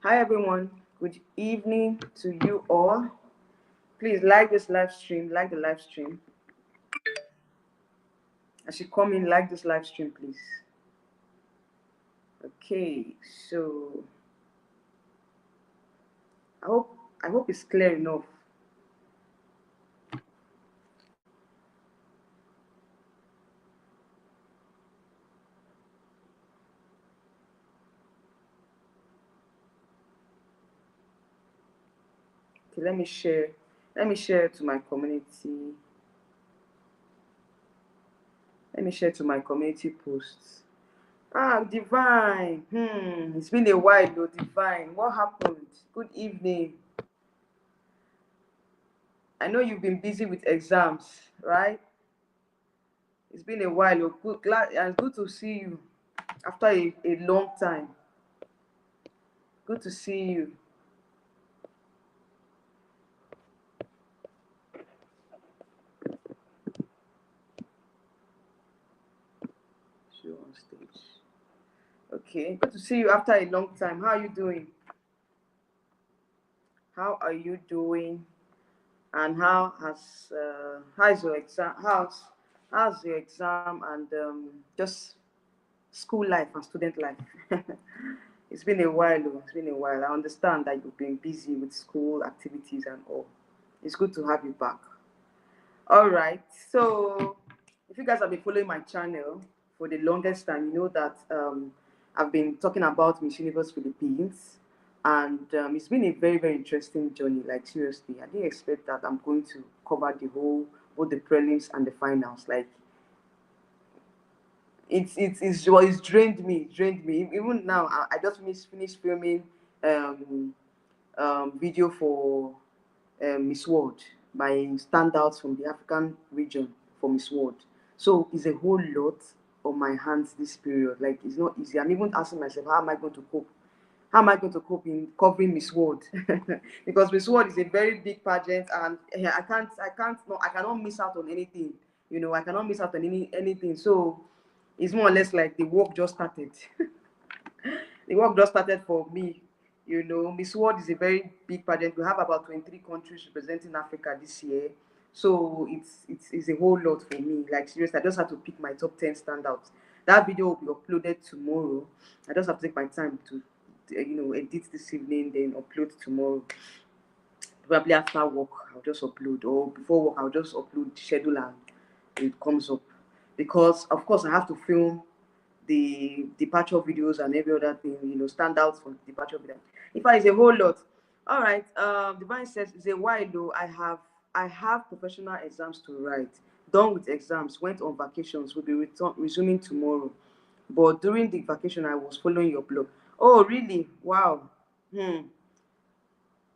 Hi everyone, good evening to you all. Please like this live stream, like the live stream. As you come in, like this live stream, please. Okay, so I hope I hope it's clear enough. Okay, let me share to my community. Let me share to my community posts. Ah, Divine. It's been a while though, Divine. What happened? Good evening. I know you've been busy with exams, right? It's been a while. Oh, glad and good to see you after a long time. Good to see you. Show on stage. Okay, good to see you after a long time. How are you doing? How are you doing? And how's your exam? How's your exam and just school life and student life? It's been a while. Oh, it's been a while. I understand that you've been busy with school activities and all. It's good to have you back. All right. So, if you guys have been following my channel for the longest time, you know that I've been talking about Miss Universe Philippines, and it's been a very, very interesting journey. Like, seriously, I didn't expect that I'm going to cover the whole, both the prelims and the finals. Like, it's drained me. Even now, I just finished filming um, video for Miss World, my standouts from the African region for Miss World. So it's a whole lot on my hands this period. Like it's not easy. I'm even asking myself, how am I going to cope? How am I going to cope in covering Miss World? Because Miss World is a very big pageant, and I cannot miss out on anything. You know, I cannot miss out on anything. So it's more or less like the work just started. The work just started for me. You know, Miss World is a very big pageant. We have about 23 countries representing Africa this year. So it's a whole lot for me. Like seriously, I just have to pick my top 10 standouts. That video will be uploaded tomorrow. I just have to take my time to edit this evening, then upload tomorrow. Probably after work, I'll just upload, or before work, I'll just upload the schedule and it comes up. Because of course I have to film the departure videos and every other thing, standouts from the departure video. In fact, it's a whole lot. All right. Divine says it's a while though. I have professional exams to write. Done with exams. Went on vacations. Will be resuming tomorrow. But during the vacation, I was following your blog. Oh, really? Wow. Hmm.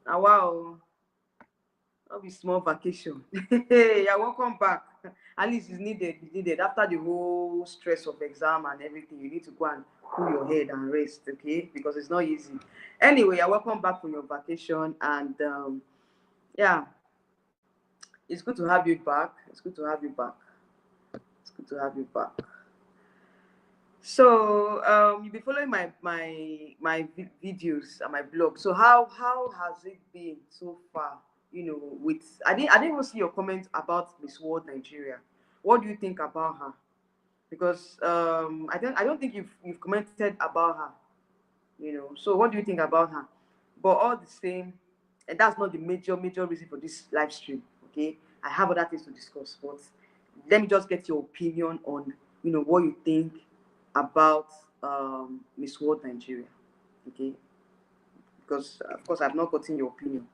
Wow. That'll be small vacation. Hey, you're welcome back. At least it's needed. It's needed. After the whole stress of exam and everything, you need to go and cool your head and rest, okay? Because it's not easy. Anyway, you're welcome back from your vacation. And yeah, it's good to have you back. It's good to have you back. It's good to have you back. So you've been following my videos and my blog. So how has it been so far? With I didn't even see your comment about Miss World Nigeria. What do you think about her? Because I don't think you've commented about her. So what do you think about her? But all the same, and that's not the major reason for this live stream. Okay, I have other things to discuss, but let me just get your opinion on what you think about Miss World Nigeria. Okay, because of course I've not gotten your opinion.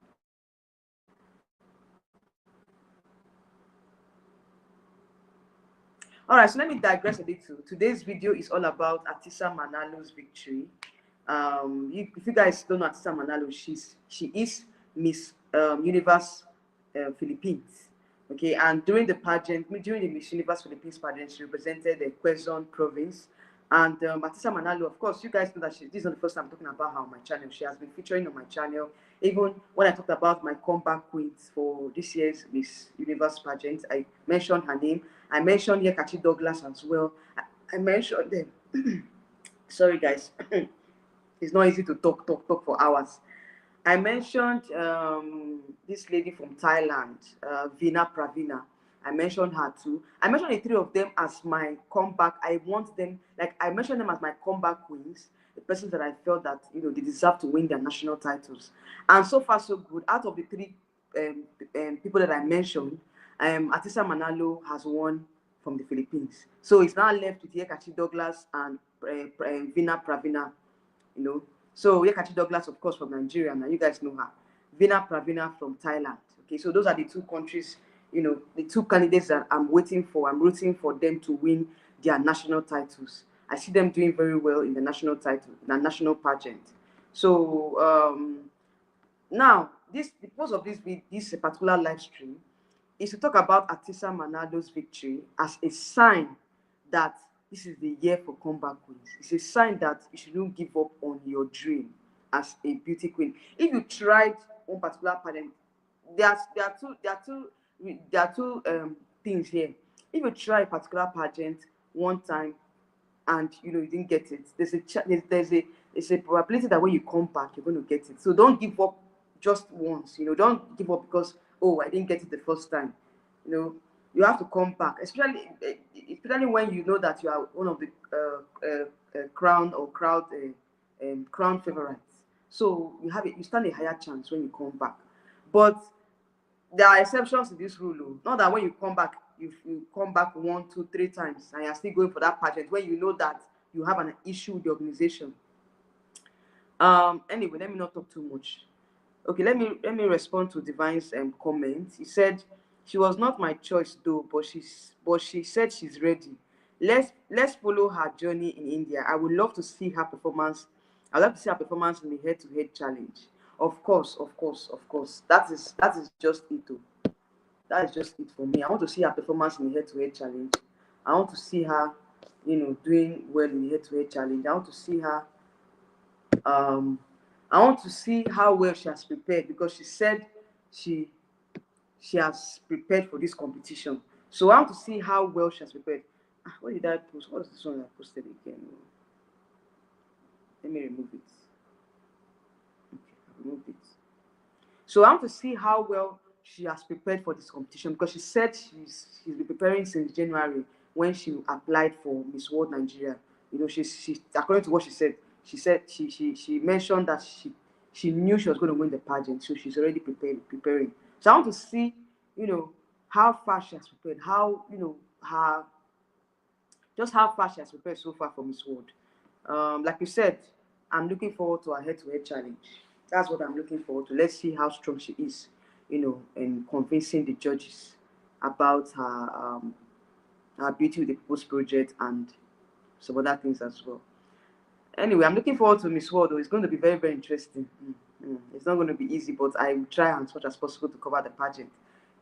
All right, so let me digress a little. Today's video is all about Atisa Manalo's victory. If you guys don't know Atisa Manalo, she is Miss Universe Philippines. Okay, and during the Miss Universe Philippines pageant, she represented the Quezon province. And Atisa Manalo, of course, you guys know that this is not the first time I'm talking about her on my channel. She has been featuring on my channel. Even when I talked about my comeback queens for this year's Miss Universe pageant, I mentioned her name. I mentioned Nyekachi Douglas as well. I mentioned them. Sorry, guys. It's not easy to talk for hours. I mentioned this lady from Thailand, Vina Pravina. I mentioned her too. I mentioned the three of them as my comeback. I want them, like I mentioned them as my comeback queens, the persons that I felt that they deserve to win their national titles. And so far so good. Out of the three people that I mentioned, Atisa Manalo has won from the Philippines. So it's now left with Nyekachi Douglas and Vina Pravina, you know. So Nyekachi Douglas, of course, from Nigeria. Now you guys know her. Vina Pravina from Thailand. Okay, so those are the two countries, the two candidates that I'm waiting for. I'm rooting for them to win their national titles. I see them doing very well in the national title, the national pageant. So now, the purpose of this particular live stream is to talk about Atisa Manalo's victory as a sign that this is the year for comeback queens. It's a sign that you shouldn't give up on your dream as a beauty queen. If you tried one particular pageant, there are two things here. If you try a particular pageant one time and you didn't get it, there's a probability that when you come back you're going to get it. So don't give up just once. Don't give up because, oh, I didn't get it the first time. You have to come back, especially when you know that you are one of the crown or crown favorites. So you stand a higher chance when you come back. But there are exceptions to this rule. Oh. Not that when you come back, if you come back 1, 2, 3 times and you're still going for that pageant, when you know that you have an issue with the organization. Anyway, let me not talk too much. Okay, let me respond to Divine's comment. He said she was not my choice though, but she said she's ready. Let's follow her journey in India. I would love to see her performance. I'd love to see her performance in the head-to-head challenge. Of course, of course, of course. That is just it though. That is just it for me. I want to see her performance in the head-to-head challenge. I want to see her, doing well in the head-to-head challenge. I want to see her I want to see how well she has prepared, because she said she has prepared for this competition. So I want to see how well she has prepared. What did I post? What is this one I posted again? Let me remove it. Okay, I removed it. So I want to see how well she has prepared for this competition, because she said she's been preparing since January when she applied for Miss World Nigeria. She according to what she said she mentioned that she knew she was going to win the pageant, so she's already preparing. So I want to see, how far she has prepared, how her just how far she has prepared so far for Miss World. Like you said, I'm looking forward to her head-to-head challenge. That's what I'm looking forward to. Let's see how strong she is, in convincing the judges about her Beauty with the Purpose project and some other things as well. Anyway, I'm looking forward to Miss World. It's going to be very, very interesting. It's not going to be easy, but I will try as much as possible to cover the pageant.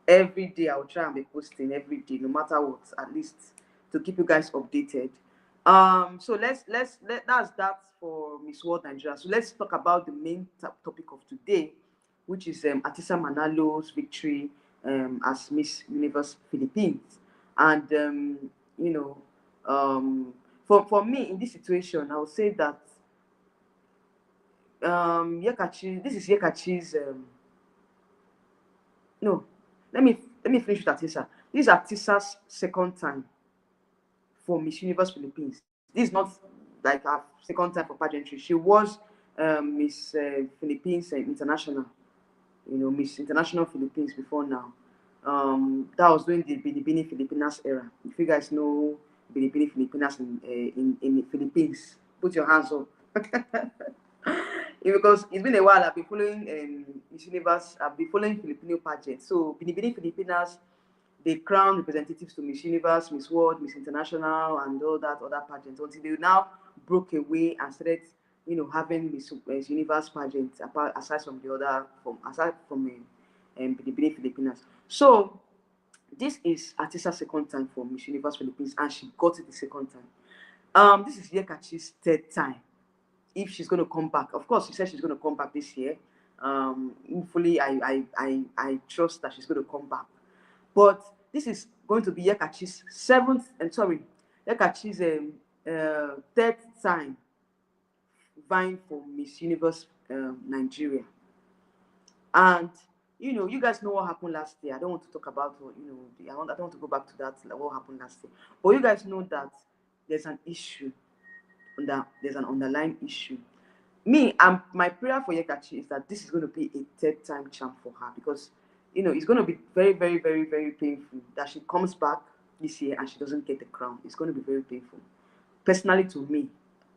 Every day, I will try and be posting every day, no matter what, at least to keep you guys updated. So that's that for Miss World Nigeria. So let's talk about the main topic of today, which is Ahtisa Manalo's victory as Miss Universe Philippines. And for me in this situation, I would say that this is Nyekachi's no, let me finish with Atisa. This is Atisa's second time for Miss Universe Philippines. This is not like her second time for pageantry. She was Miss Philippines International, Miss International Philippines before now. That was during the Binibini Filipinas era. If you guys know Binibini Filipinas in the Philippines, put your hands up. Because it's been a while. I've been following Miss Universe. I've been following Filipino pageants. So Binibini Filipinas, they crown representatives to Miss Universe, Miss World, Miss International, and all that other pageants, until they now broke away and started, having Miss Universe pageant aside from Binibini Filipinas. So this is Atisa's second time for Miss Universe Philippines, and she got it the second time. This is Nyekachi's third time. If she's going to come back, of course, she said she's going to come back this year. Hopefully, I trust that she's going to come back. But this is going to be Nyekachi's third time vying for Miss Universe Nigeria. And you guys know what happened last year. I don't want to talk about I don't want to go back to that, like, what happened last year. But you guys know that there's an issue, there's an underlying issue. My prayer for Yekachi is that this is going to be a third time champ for her, because it's going to be very, very, very, very painful that she comes back this year and she doesn't get the crown. It's going to be very painful. Personally, to me,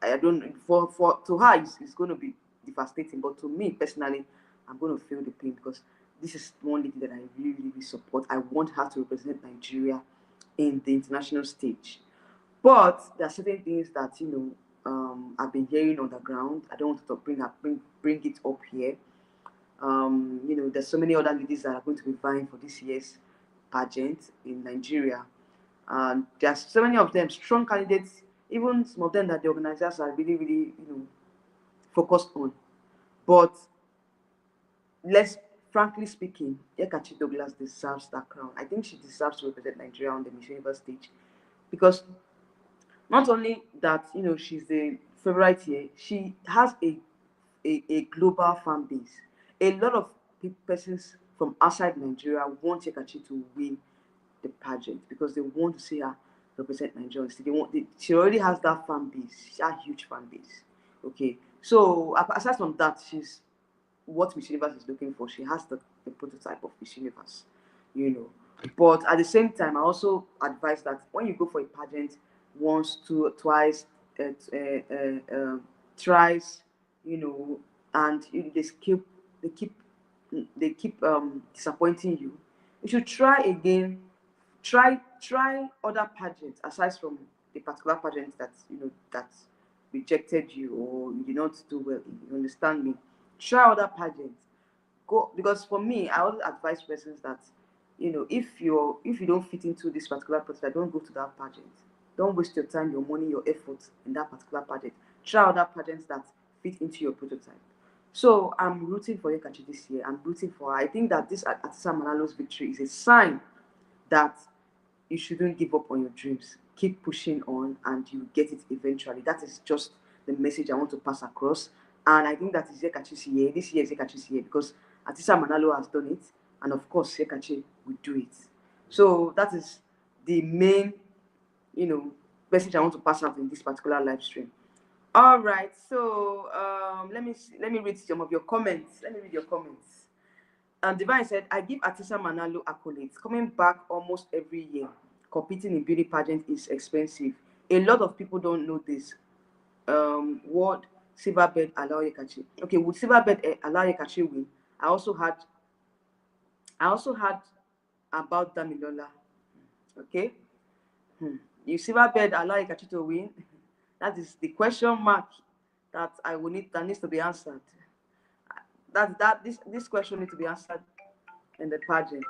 I don't for to her it's going to be devastating, but to me personally, I'm going to feel the pain, because this is one lady that I really, really support. I want her to represent Nigeria in the international stage. But there are certain things that I've been hearing on the ground. I don't want to bring it up here. There's so many other ladies that are going to be vying for this year's pageant in Nigeria, and there's so many of them strong candidates. Even some of them that the organizers are really, really focused on. But let's frankly speaking, Nyekachi Douglas deserves that crown. I think she deserves to represent Nigeria on the Miss Universe stage, because not only that, she's the favorite here, she has a global fan base. A lot of persons from outside Nigeria want Nyekachi to win the pageant, because they want to see her represent Nigeria. She already has that fan base. She has a huge fan base. Okay, so aside from that, she's what Miss Universe is looking for. She has the prototype of Miss Universe, you know. But at the same time, I also advise that when you go for a pageant once, twice, thrice, and they keep disappointing you, you should try again. Try other pageants aside from the particular pageant that rejected you or you did not do well in. You understand me? Try other pageants. Go, because for me, I always advise persons that if you don't fit into this particular pageant, don't go to that pageant. Don't waste your time, your money, your effort in that particular pageant. Try other pageants that fit into your prototype. So I'm rooting for Yekachi this year. I'm rooting for her. I think that this Atisa Manalo's victory is a sign that you shouldn't give up on your dreams. Keep pushing on and you get it eventually. That is just the message I want to pass across. And I think that is Yekachi's year. This year is Yekachi's year, because Atisa Manalo has done it. And of course, Yekachi will do it. So that is the main, you know, message I want to pass out in this particular live stream. All right. So let me read some of your comments. Let me read your comments. Divine said, I give Atisa Manalo accolades. Coming back almost every year, competing in beauty pageant is expensive. A lot of people don't know this. Would Silverbird allow Yekachi? Okay, would Silverbird allow Yekachi win? I also had about Damilola. Okay, you Silverbird allow Yekachi to win? That is the question mark that needs to be answered. This question needs to be answered in the pageant.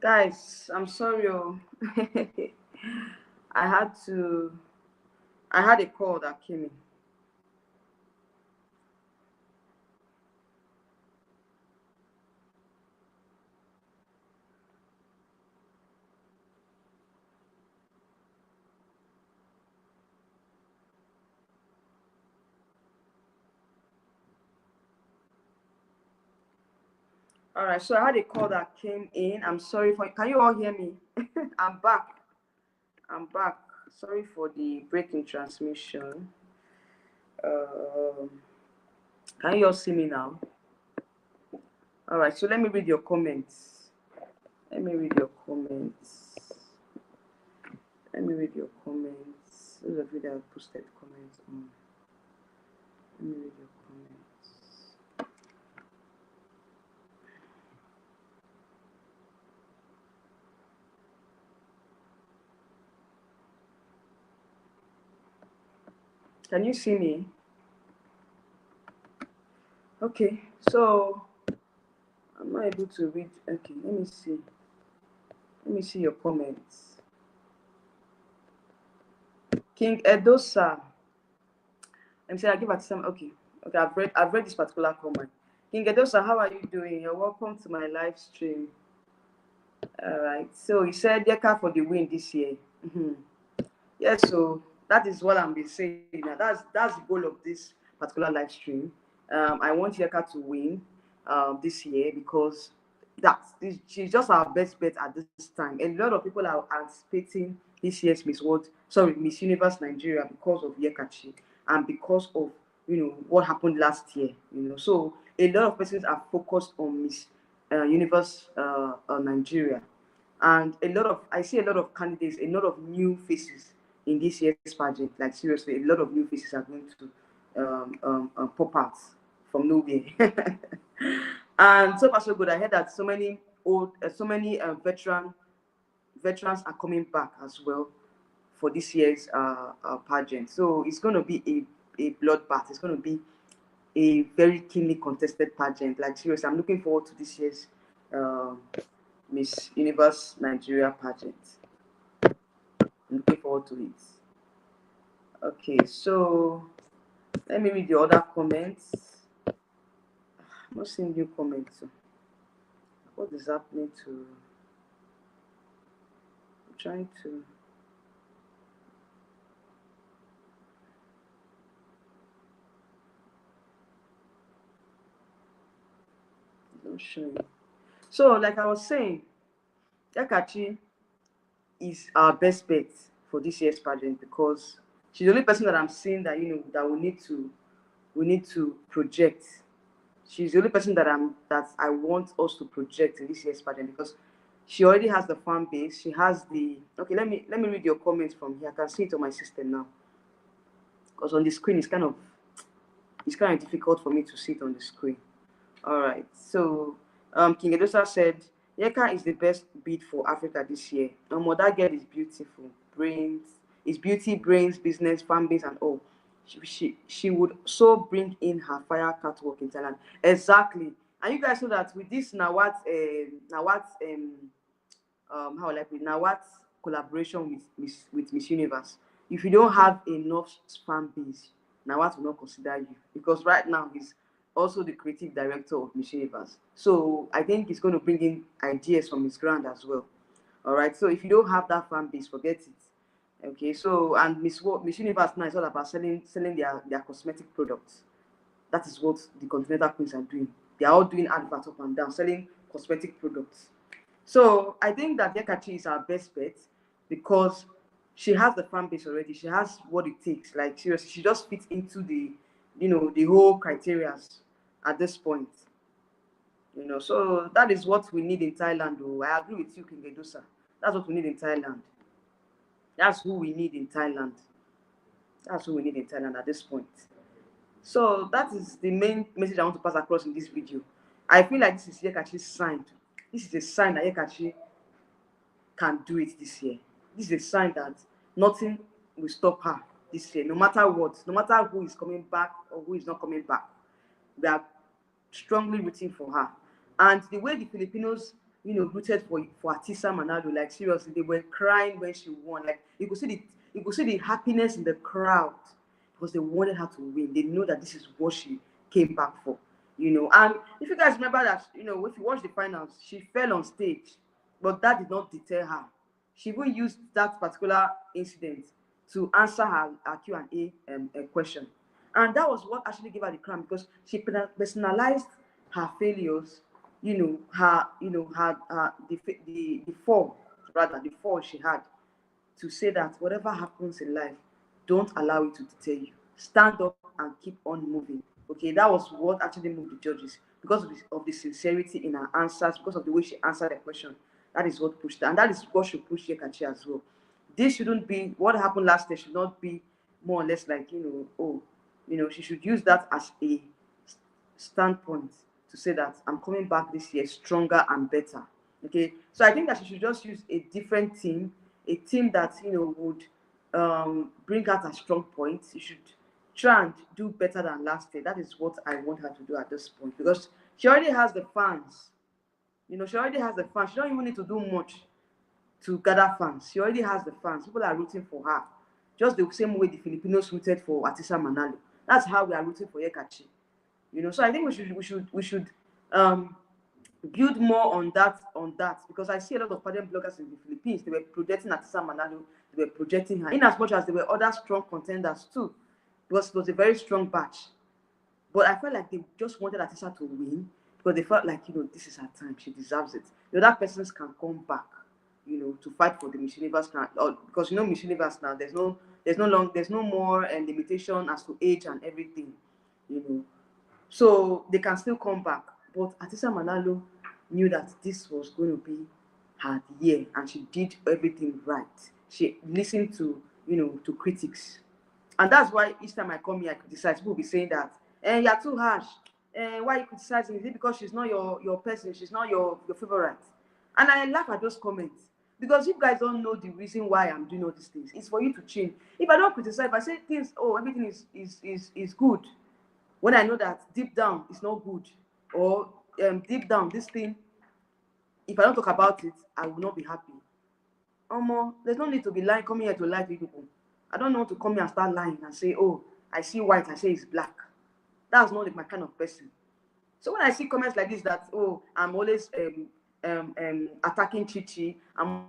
Guys, I'm sorry. Oh. I had to. I had a call that came in. All right, so I had a call that came in. I'm sorry for. Can you all hear me? I'm back. I'm back. Sorry for the breaking transmission. Um, can you all see me now? All right, so let me read your comments. Let me read your comments. Let me read your comments. Those of you that have posted comments on. Let me read your comments. Can you see me? Okay, so I'm not able to read. Okay, let me see. Let me see your comments. King Edosa. I'm saying I give at some. Okay, okay. I've read this particular comment. King Edosa, how are you doing? You're welcome to my live stream. All right. So he said Yeka for the win this year. Mm-hmm. Yes. So that is what I'm been saying. Now that's the goal of this particular live stream. I want Yeka to win this year because she's just our best bet at this time. A lot of people are anticipating this year's Miss Universe Nigeria because of Yekachi and because of what happened last year. So a lot of persons are focused on Miss Universe Nigeria, and I see a lot of candidates, a lot of new faces in this year's pageant. Like seriously, a lot of new faces are going to pop out from nowhere. And so far so good. I heard that so many veterans are coming back as well for this year's pageant. So it's going to be a bloodbath. It's going to be a very keenly contested pageant. Like seriously, I'm looking forward to this year's uh, Miss Universe Nigeria pageant. I'm looking forward to it. Okay, so let me read the other comments. I'm not seeing new comments. What is happening to? I'm trying to. Not showing. So, like I was saying, Nyekachi is our best bet for this year's pageant because she's the only person that I'm seeing that that we need to project. She's the only person that I want us to project in this year's pageant because she already has the fan base. She has the okay. Let me read your comments from here. I can see it on my system now because on the screen it's kind of difficult for me to see it on the screen. All right. So King Edosa said Yeka is the best bid for Africa this year. That girl is beautiful. Is beauty, brains, business, fan base, and all. She would so bring in her fire catwalk in Thailand. Exactly. And you guys know that with this how will I put it? Now what collaboration with Miss Universe? If you don't have enough fan base, now what will not consider you because right now he's also the creative director of Miss Universe. So I think he's going to bring in ideas from his ground as well. All right. So if you don't have that fan base, forget it. Okay. So and Miss Universe now is all about selling their cosmetic products. That is what the continental queens are doing. They are all doing adverts up and down, selling cosmetic products. So I think that Nyekachi is our best bet because she has the fan base already. She has what it takes. Like seriously, she just fits into the whole criteria at this point. So that is what we need in Thailand. Oh, I agree with you, King Edusa. That's what we need in Thailand. That's who we need in Thailand. That's who we need in Thailand at this point. So that is the main message I want to pass across in this video. I feel like this is Nyekachi's sign. This is a sign that Nyekachi can do it this year. This is a sign that nothing will stop her this year, no matter what, no matter who is coming back or who is not coming back. We are strongly rooting for her. And the way the Filipinos rooted for Atisa Manalo. Like seriously, they were crying when she won. Like you could see the happiness in the crowd because they wanted her to win. They know that this is what she came back for. And if you guys remember that, if you watch the finals, she fell on stage, but that did not deter her. She even used that particular incident to answer her Q&A question. And that was what actually gave her the crown because she personalized her failures, the fall, rather, the fall she had, to say that whatever happens in life, don't allow it to deter you. Stand up and keep on moving. Okay, that was what actually moved the judges because of the sincerity in her answers, because of the way she answered the question. That is what pushed her, and that is what should push Nyekachi as well. This shouldn't be what happened last year, should not be more or less like, she should use that as a standpoint to say that I'm coming back this year stronger and better. Okay, so I think that she should just use a different team, a team that would bring out a strong point. You should try and do better than last year. That is what I want her to do at this point because she already has the fans. She already has the fans. She don't even need to do much to gather fans. She already has the fans. People are rooting for her. Just the same way the Filipinos rooted for Atisa Manalo. That's how we are rooting for Nyekachi. So I think we should um build more on that because I see a lot of pageant bloggers in the Philippines. They were projecting Atisa Manalo, they were projecting her, in as much as there were other strong contenders too, because it was a very strong batch. But I felt like they just wanted Atisa to win because they felt like, this is her time, she deserves it. The other persons can come back, to fight for the Miss Universe crown. Or because Miss Universe now, there's no more limitation as to age and everything, you know. So they can still come back. But Atisa Manalo knew that this was going to be her year, and she did everything right. She listened to critics, and that's why each time I come here, I criticize. People will be saying that, you're too harsh. Why are you criticizing? Is it because she's not your person? She's not your favorite? And I laugh at those comments because you guys don't know the reason why I'm doing all these things. It's for you to change. If I don't criticize, if I say things, oh, everything is good, when I know that deep down it's not good, or deep down this thing, if I don't talk about it, I will not be happy. There's no need to be lying, coming here to lie to people. I don't want to come here and start lying and say, oh, I see white, I say it's black. That's not like my kind of person. So when I see comments like this, that, oh, I'm always attacking Chichi, I'm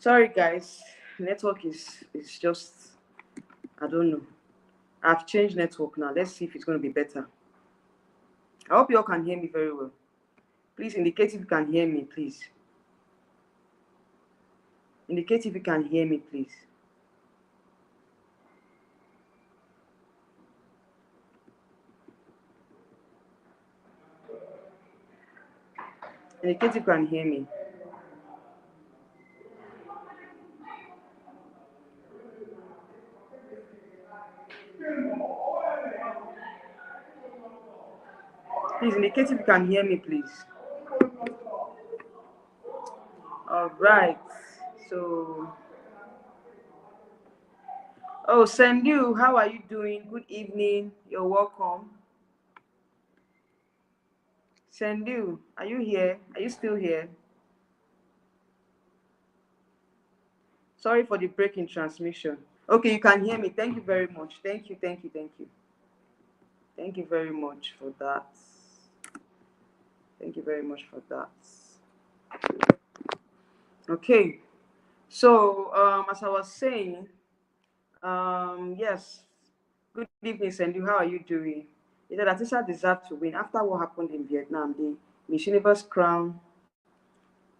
Sorry guys, network is just, I don't know. I've changed network now. Let's see if it's going to be better. I hope you all can hear me very well. Please indicate if you can hear me, please. Indicate if you can hear me, please. Indicate if you can hear me. Please indicate if you can hear me, please. All right. So, oh, Sendu, how are you doing? Good evening. You're welcome. Sendu, are you here? Are you still here? Sorry for the break in transmission. Okay, you can hear me. Thank you very much. Thank you, thank you, thank you. Thank you very much for that. Thank you very much for that. Okay, so as I was saying, yes, good evening, Sendu. How are you doing? He said Atisa deserved to win after what happened in Vietnam. The Miss Universe crown,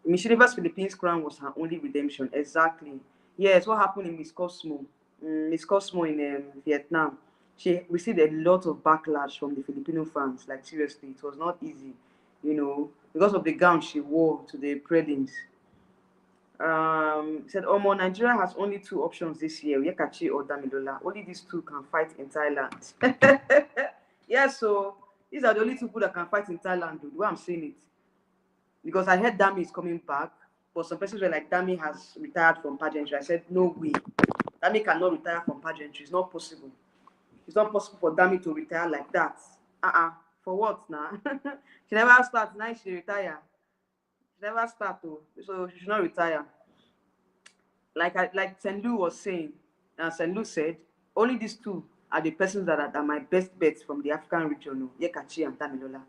Miss Universe Philippines crown was her only redemption. Exactly. Yes, what happened in Miss Cosmo, Miss Cosmo in Vietnam? She received a lot of backlash from the Filipino fans. Like seriously, it was not easy, because of the gown she wore to the prelims. Said Omo, Nigeria has only two options this year, Nyekachi or Damilola. Only these two can fight in Thailand. Yeah, so these are the only two people that can fight in Thailand, dude. Why I'm saying it. Because I heard Dami is coming back, but some persons were like, Dami has retired from pageantry. I said, no way. Dami cannot retire from pageantry. It's not possible. It's not possible for Dami to retire like that. For what now? She never starts. Now she retire. She never start though. So she should not retire. Like Sendu was saying, and Sendu said, only these two are the persons that are my best bets from the African region, Nyekachi and Damilola.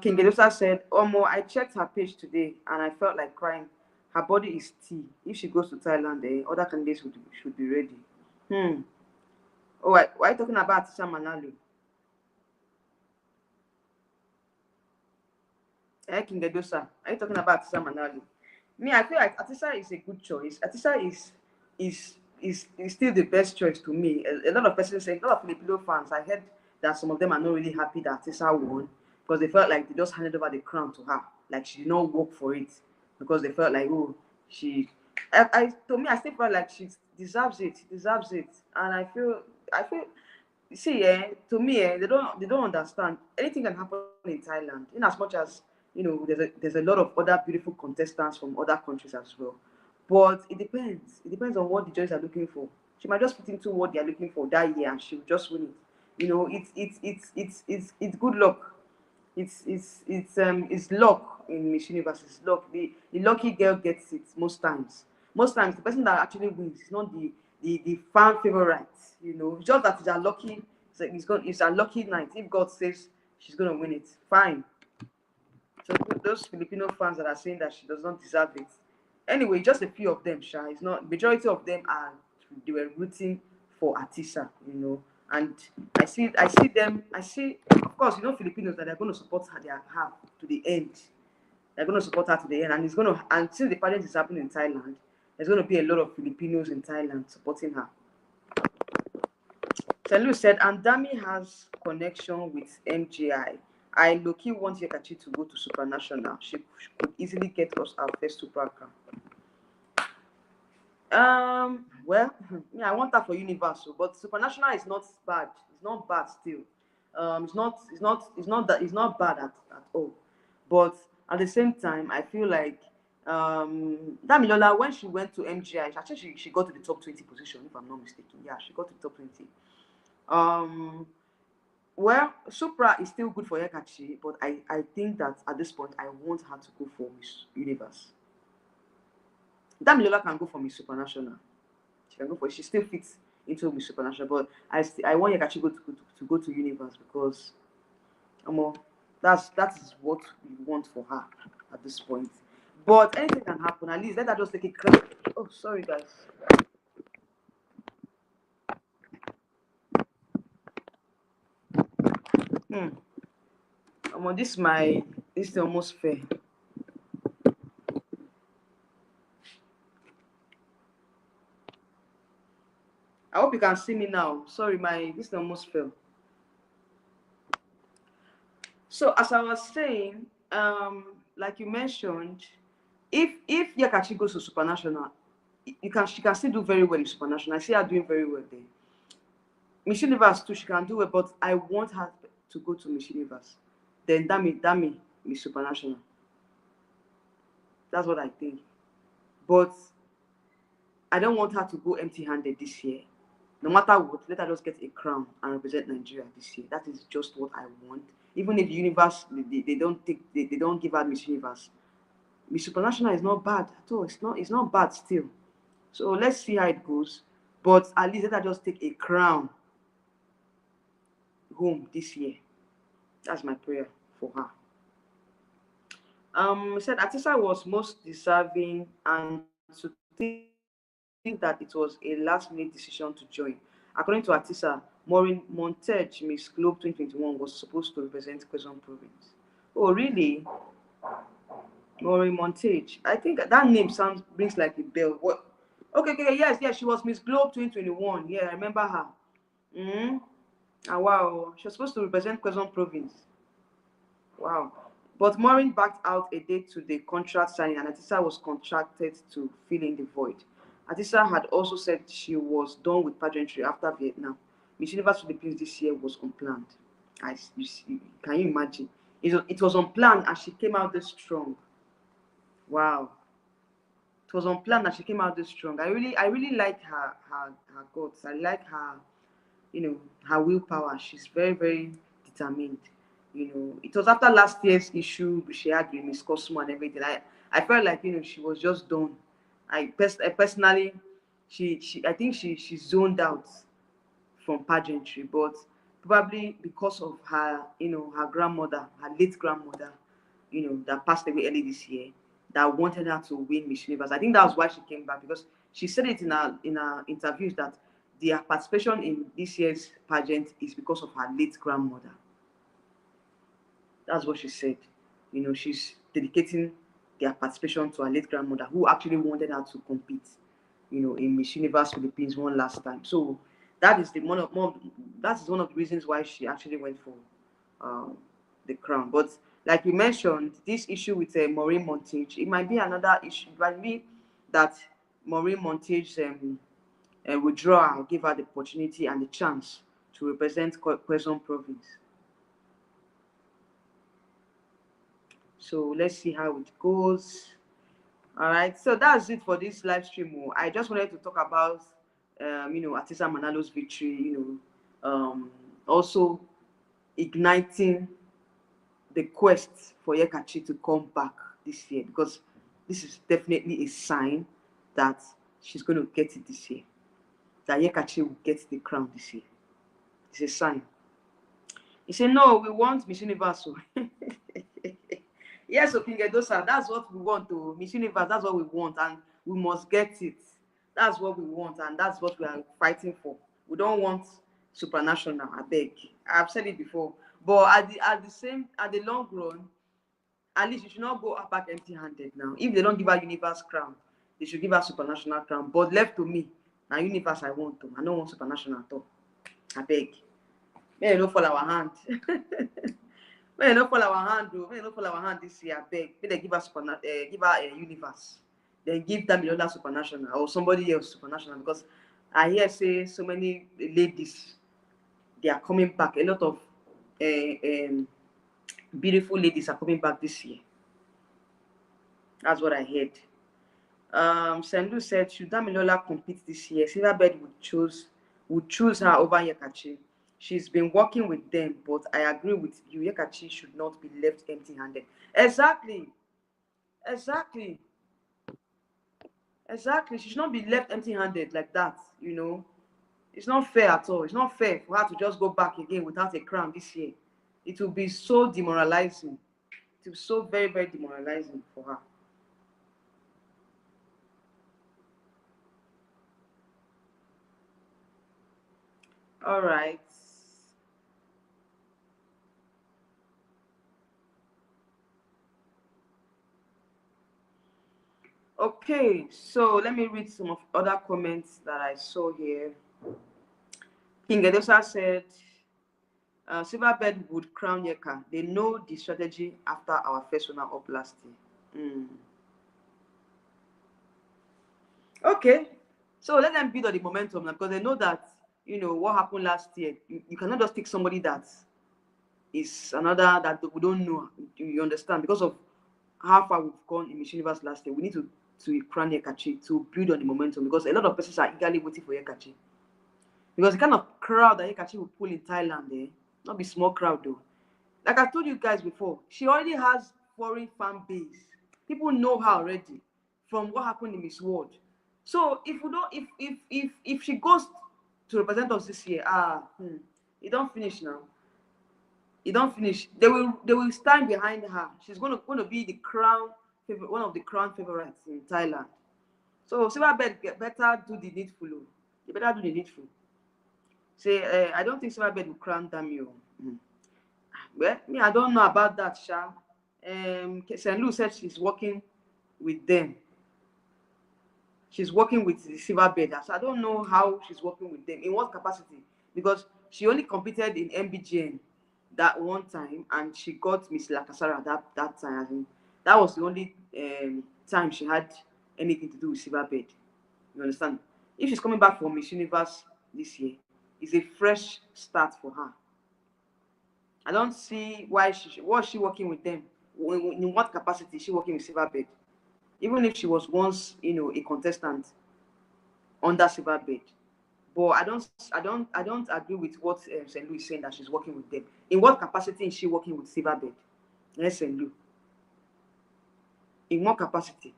King Gedosa said, Omo, I checked her page today and I felt like crying. Her body is tea. If she goes to Thailand, other candidates should be ready. Oh, why are you talking about Atisa Manalo? King Gedosa, are you talking about Atisa Manalo? Me, I feel like Atisa is a good choice. Atisa is still the best choice to me. A lot of persons say, a lot of Filipino fans, I heard that some of them are not really happy that Atisa won because they felt like they just handed over the crown to her. Like she did not work for it because they felt like, oh, to me, I still felt like she deserves it. And I feel, see, to me, they don't understand. Anything can happen in Thailand, in as much as there's a lot of other beautiful contestants from other countries as well. But it depends. It depends on what the judges are looking for. She might just fit into what they are looking for that year, and she'll just win it. It's good luck. It's luck in Miss Universe. It's luck. The lucky girl gets it most times. Most times, the person that actually wins is not the fan favorite. It's just that it's a lucky. It's a lucky night. If God says she's gonna win it, fine. So those Filipino fans that are saying that she does not deserve it. Anyway, just a few of them, Sha. It's not majority of them they were rooting for Atisa, And I see them, of course, Filipinos that they're gonna support her to the end. They're gonna support her to the end. And since the pageant is happening in Thailand, there's gonna be a lot of Filipinos in Thailand supporting her. Telu said, and Dami has connection with MGI. I low-key want Nyekachi to go to Supranational. She could easily get us our first super crown. Well, yeah, I want that for Universal, but Supranational is not bad. It's not bad still. It's not bad at all. But at the same time, I feel like Damilola, when she went to MGI, I think she got to the top 20 position, if I'm not mistaken. Yeah, she got to the top 20. Well, Supra is still good for Nyekachi, but I think that at this point I want her to go for Miss Universe. Damilola can go for Miss Supranational. She can go for. She still fits into Miss Supranational, but I want Nyekachi to go to Universe because, that is what we want for her at this point. But anything can happen. At least let her just take a crown. Oh, sorry, guys. I'm on this. This is almost fair. I hope you can see me now. Sorry, this almost fell. So as I was saying, like you mentioned, if Nyekachi goes to Supernational, she can still do very well in Supernational. I see her doing very well there. Miss Universe too, she can do it, but I want her to go to Miss Universe. Then that me Miss Supernational. That's what I think. But I don't want her to go empty-handed this year. No matter what, let her just get a crown and represent Nigeria this year. That is just what I want. Even if the universe they don't take they don't give her Miss Universe. Miss Supernational is not bad at all. It's not bad still. So let's see how it goes. But at least let her just take a crown home this year. That's my prayer for her. Said Atisa was most deserving, and to think that it was a last-minute decision to join. According to Atisa, Maureen Montage, Miss Globe 2021, was supposed to represent Quezon Province. Oh, really? Maureen Montage. I think that name brings like a bell. What? Okay, yes, she was Miss Globe 2021. Yeah, I remember her. Wow, she was supposed to represent Quezon Province. Wow. But Maureen backed out a date to the contract signing, and Atisa was contracted to fill in the void. Atisa had also said she was done with pageantry after Vietnam. Miss Universe Philippines this year was unplanned. Can you imagine? It was unplanned, and she came out this strong. Wow. It was unplanned, and she came out this strong. I really like her guts. I like her, her willpower. She's very, very determined. It was after last year's issue she had with Miss Cosmo and everything. I felt like she was just done. I personally, I think she zoned out from pageantry, but probably because of her her grandmother, her late grandmother, that passed away early this year, that wanted her to win Miss Universe. I think that was why she came back, because she said it in her interviews that their participation in this year's pageant is because of her late grandmother. That's what she said. She's dedicating their participation to her late grandmother, who actually wanted her to compete, in Miss Universe Philippines one last time. So that is one of the reasons why she actually went for the crown. But like you mentioned, this issue with Maureen Montage, it might be another issue. It might be that Maureen Montage's withdrawal give her the opportunity and the chance to represent Quezon Province. So let's see how it goes. All right, so that's it for this live stream. I just wanted to talk about Ahtisa Manalo's victory, also igniting the quest for Nyekachi to come back this year, because this is definitely a sign that she's going to get it this year, that Nyekachi will get the crown this year. It's a sign. He said, no, we want Miss Universe. Yes, Okingedosa, that's what we want to Miss Universe. That's what we want, and we must get it. That's what we want, and that's what we are fighting for. We don't want Supernational. I beg. I've said it before, but at the long run, at least you should not go back empty-handed. Now, if they don't give her Universe crown, they should give her Supernational crown. But left to me, now Universe I want to. I don't want Supernational at all. I beg. May no fall our hand. May no fall our hand, though. May no fall our hand this year. I beg. May they give her a Universe. Then give them another Supernational or somebody else Supernational, because I hear say so many ladies, they are coming back. A lot of beautiful ladies are coming back this year. That's what I heard. Sendu said, should Damilola compete this year, Silverbird would choose her over Nyekachi. She's been working with them, but I agree with you. Nyekachi should not be left empty-handed. Exactly. She should not be left empty-handed like that. It's not fair at all. It's not fair for her to just go back again without a crown this year. It will be so demoralizing. It will be so very, very demoralizing for her. All right. Okay, so let me read some of other comments that I saw here. King Edosa said, Silverbird would crown Yeka. They know the strategy after our first runner up last year. Okay, so let them build on the momentum now, because they know that, what happened last year. You cannot just take somebody that is another that we don't know. You understand? Because of how far we've gone in Miss Universe last year, we need to crown Nyekachi to build on the momentum, because a lot of persons are eagerly waiting for Nyekachi. Because the kind of crowd that Nyekachi will pull in Thailand, not be small crowd though. Like I told you guys before, she already has foreign fan base. People know her already from what happened in Miss World. So if we don't, if she goes to represent us this year, it don't finish now. It don't finish. They will stand behind her. She's gonna be the crown favorite, one of the crown favorites in Thailand. So Silverbird better do the needful. You better do the needful. Say, I don't think Silverbird will crown Damio. Well, me, I don't know about that, Sha. St. Lou said she's working with them. She's working with the Silverbird. So I don't know how she's working with them. In what capacity? Because she only competed in MBGN that one time, and she got Miss Lakasara that time. I think that was the only time she had anything to do with Silverbird. You understand? If she's coming back for Miss Universe this year, it's a fresh start for her. I don't see why was she working with them. In what capacity is she working with Silverbird? Even if she was once, a contestant under Silverbird. But I don't agree with what St. Louis is saying, that she's working with them. In what capacity is she working with Silverbird? Yes, St. Louis. In what capacity?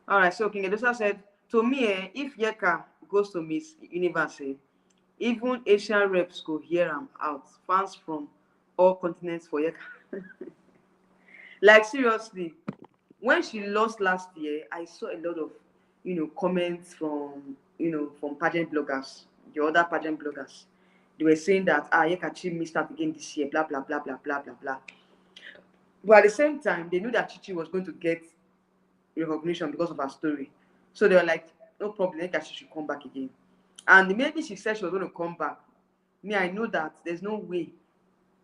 All right, so King Edosa said, to me, if Yeka goes to Miss Universe, even Asian reps go hear am out. Fans from all continents for Yeka. Like, seriously, when she lost last year, I saw a lot of, comments from pageant bloggers, the other pageant bloggers. They were saying that, Nyekachi missed out again this year, blah, blah, blah, blah, blah, blah, blah. But at the same time, they knew that Chichi was going to get recognition because of her story. So they were like, no problem, Nyekachi should come back again. And maybe she said she was going to come back. Me, I know that there's no way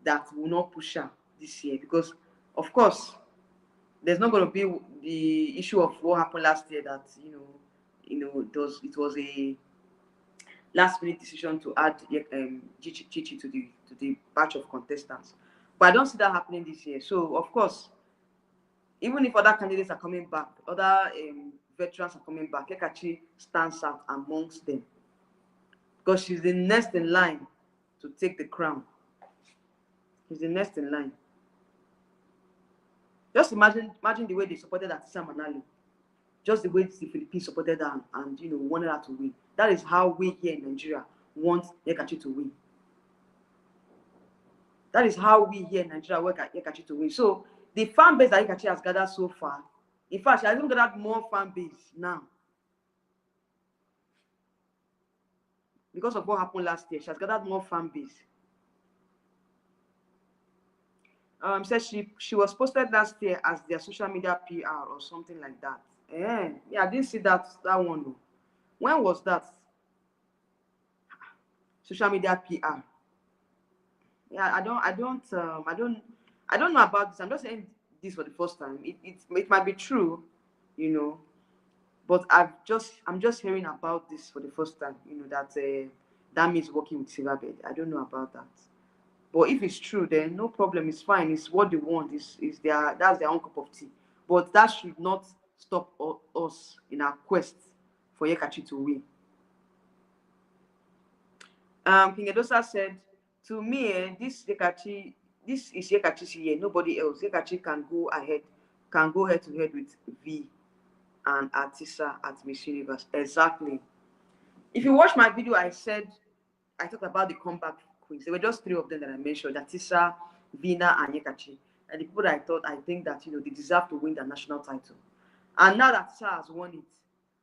that will not push her this year, because, of course, there's not going to be the issue of what happened last year, that it was a last minute decision to add Chichi to the batch of contestants. But I don't see that happening this year. So of course, even if other candidates are coming back, other veterans are coming back, Nyekachi stands out amongst them, because she's the next in line to take the crown. She's the next in line. Just imagine the way they supported Atisa Manalo. Just the way the Philippines supported her and wanted her to win. That is how we here in Nigeria want Nyekachi to win. That is how we here in Nigeria want Nyekachi to win. So the fan base that Nyekachi has gathered so far, in fact, she has even gathered more fan base now. Because of what happened last year, she has gathered more fan base. Says she was posted last year as their social media PR or something like that. Yeah, I didn't see that one though. When was that? Social media PR. Yeah, I don't know about this. I'm just saying this for the first time. It might be true, but I'm just hearing about this for the first time. That Dami is working with Silverbird. I don't know about that. But if it's true, then no problem. It's fine. It's what they want. That's their own cup of tea. But that should not stop us in our quest for Nyekachi to win. King Edosa said, to me, this is Nyekachi's year, nobody else. Nyekachi can go head to head with V and Atisa at Miss Universe. Exactly. If you watch my video, I talked about the comeback queens. There were just three of them that I mentioned: Atisa, Vina, and Nyekachi. And the people that I think that they deserve to win the national title. And now that Atisa has won it,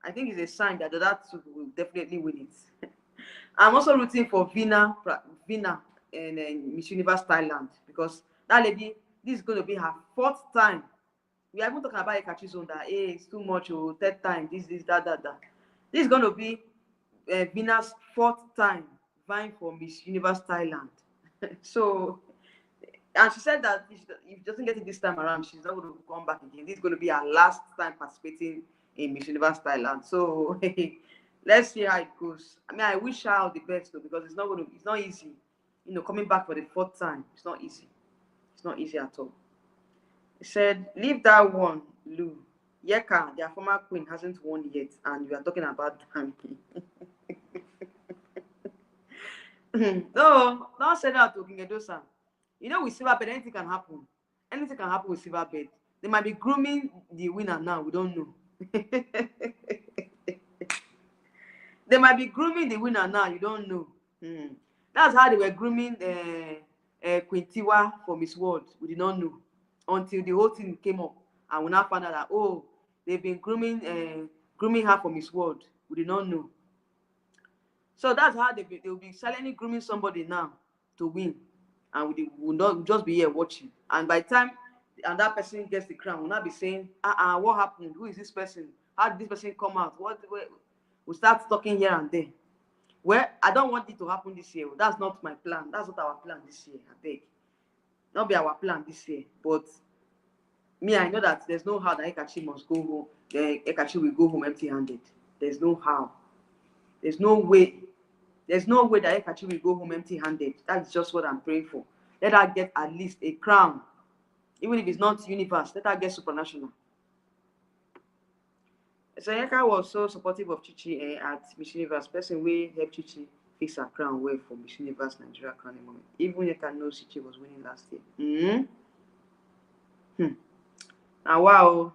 I think it's a sign that that will definitely win it. I'm also rooting for Vina in Miss Universe Thailand because that lady, this is going to be her fourth time. We are even talking about Nyekachi zone that hey, it's too much. Oh, third time, this, that. This is going to be Vina's fourth time vying for Miss Universe Thailand. So, and she said that if she doesn't get it this time around, she's not going to come back again. This is going to be her last time participating in Miss Universe Thailand. So, let's see how it goes. I mean, I wish her all the best though, because it's not easy. You know, coming back for the fourth time, it's not easy. It's not easy at all. He said, leave that one, Lou. Yeka, their former queen, hasn't won yet, and you are talking about Dami. No, don't say that to King Edosa. You know, with Silverbird, anything can happen. Anything can happen with Silverbird. They might be grooming the winner now. We don't know. They might be grooming the winner now. You don't know. That's how they were grooming Queen Tiwa for Miss World. We did not know until the whole thing came up, and we now found out that oh, they've been grooming her for Miss World. We did not know. So that's how they'll be silently grooming somebody now to win, and we will not just be here watching. And by the time and that person gets the crown, we'll not be saying, what happened? Who is this person? How did this person come out? We'll start talking here and there. Well, I don't want it to happen this year. That's not my plan. That's not our plan this year. I beg. Not be our plan this year. But me, I know that there's no how that Nyekachi must go home. Nyekachi will go home empty-handed. There's no how. There's no way. There's no way that Nyekachi will go home empty-handed. That's just what I'm praying for. Let her get at least a crown. Even if it's not universe, let her get supranational. So Nyeka was so supportive of Chichi at Miss Universe. Person will help Chichi fix her crown well for Miss Universe Nigeria crowning moment. Even Nyeka knows Chichi was winning last year. Now wow.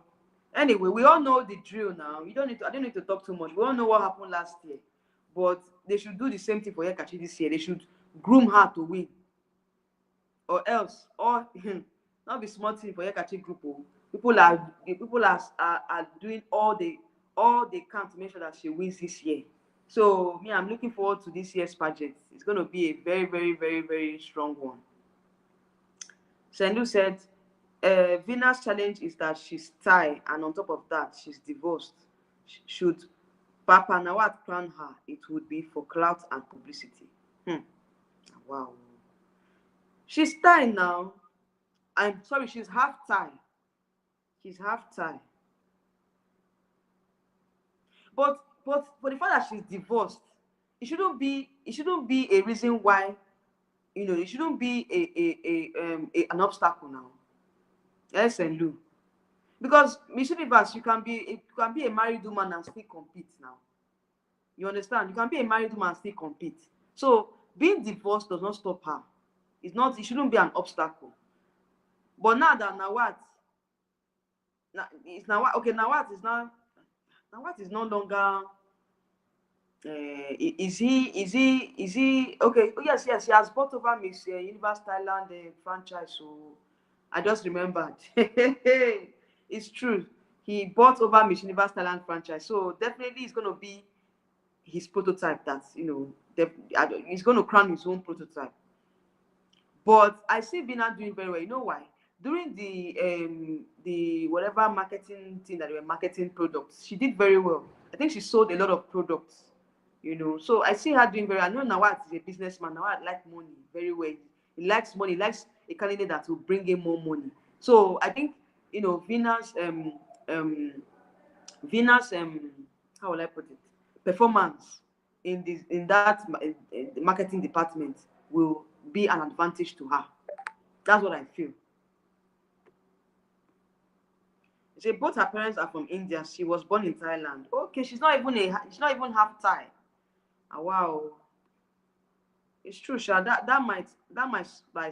Anyway, we all know the drill now. I don't need to talk too much. We all know what happened last year. But they should do the same thing for Nyekachi this year. They should groom her to win. Or else, not be smart thing for Nyekachi group. People are doing all they can to make sure that she wins this year. So me, I'm looking forward to this year's pageant. It's going to be a very, very, very, very strong one. Sendu said, Vina's challenge is that she's Thai, and on top of that, she's divorced. Should Papa Nawat crown her, it would be for clout and publicity. Wow. She's Thai now. I'm sorry, she's half Thai. She's half Thai. But for the fact that she's divorced, it shouldn't be a reason why, it shouldn't be an obstacle now. Yes, and Lou. Because Miss Universe, you can be a married woman and still compete now. You understand? You can be a married woman and still compete. So being divorced does not stop her. It shouldn't be an obstacle. But now that Nawat is no longer. Is he okay? Oh yes, he has bought over Miss Universe Thailand franchise. So I just remembered. It's true. He bought over Miss Universe Thailand franchise. So definitely it's going to be his prototype. He's going to crown his own prototype. But I see Bina doing very well. You know why? During the whatever marketing thing that they were marketing products, she did very well. I think she sold a lot of products. So I see her doing very well. I know Nawat is a businessman. Nawat likes money very well. He likes money. He likes a candidate that will bring in more money. So I think Venus how will I put it, performance in that marketing department will be an advantage to her. That's what I feel. She both her parents are from India. She was born in Thailand. Okay, she's not even half Thai. Wow, it's true, Sha. That might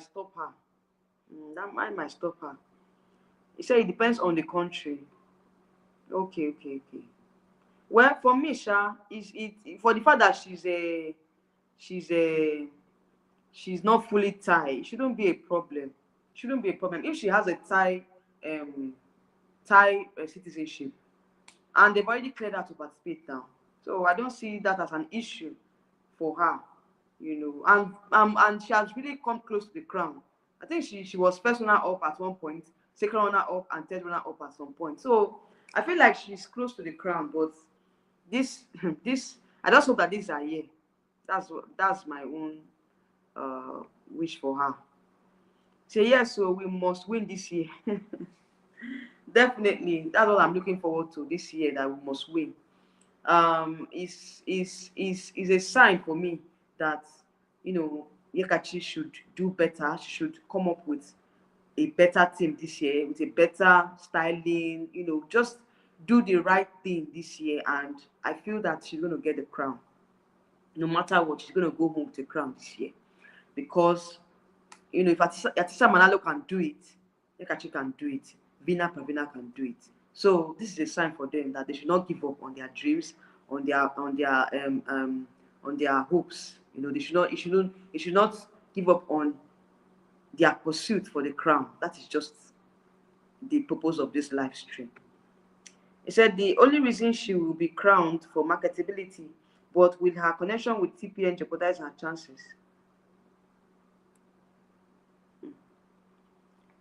stop her. That might stop her. He said it depends on the country. Okay. Well, for me, Sha, is it for the fact that she's not fully Thai, it shouldn't be a problem. If she has a Thai citizenship, and they've already cleared her to participate now. So I don't see that as an issue for her, you know. And she has really come close to the crown. I think she was first runner up at one point, second runner up, and third runner up at some point. So I feel like she's close to the crown. But this this I just hope that this is her year. That's my own wish for her. So yes, so we must win this year. Definitely, that's what I'm looking forward to this year. That we must win. Is a sign for me that, you know, Nyekachi should do better. She should come up with a better team this year, with a better styling. You know, just do the right thing this year, and I feel that she's going to get the crown. No matter what, she's going to go home with the crown this year, because, you know, if Atisa Manalo can do it, Nyekachi can do it. Pravina can do it. So this is a sign for them that they should not give up on their dreams, on their hopes. You know, they should not give up on their pursuit for the crown. That is just the purpose of this live stream. He said the only reason she will be crowned for marketability, but will her connection with TPN jeopardize her chances?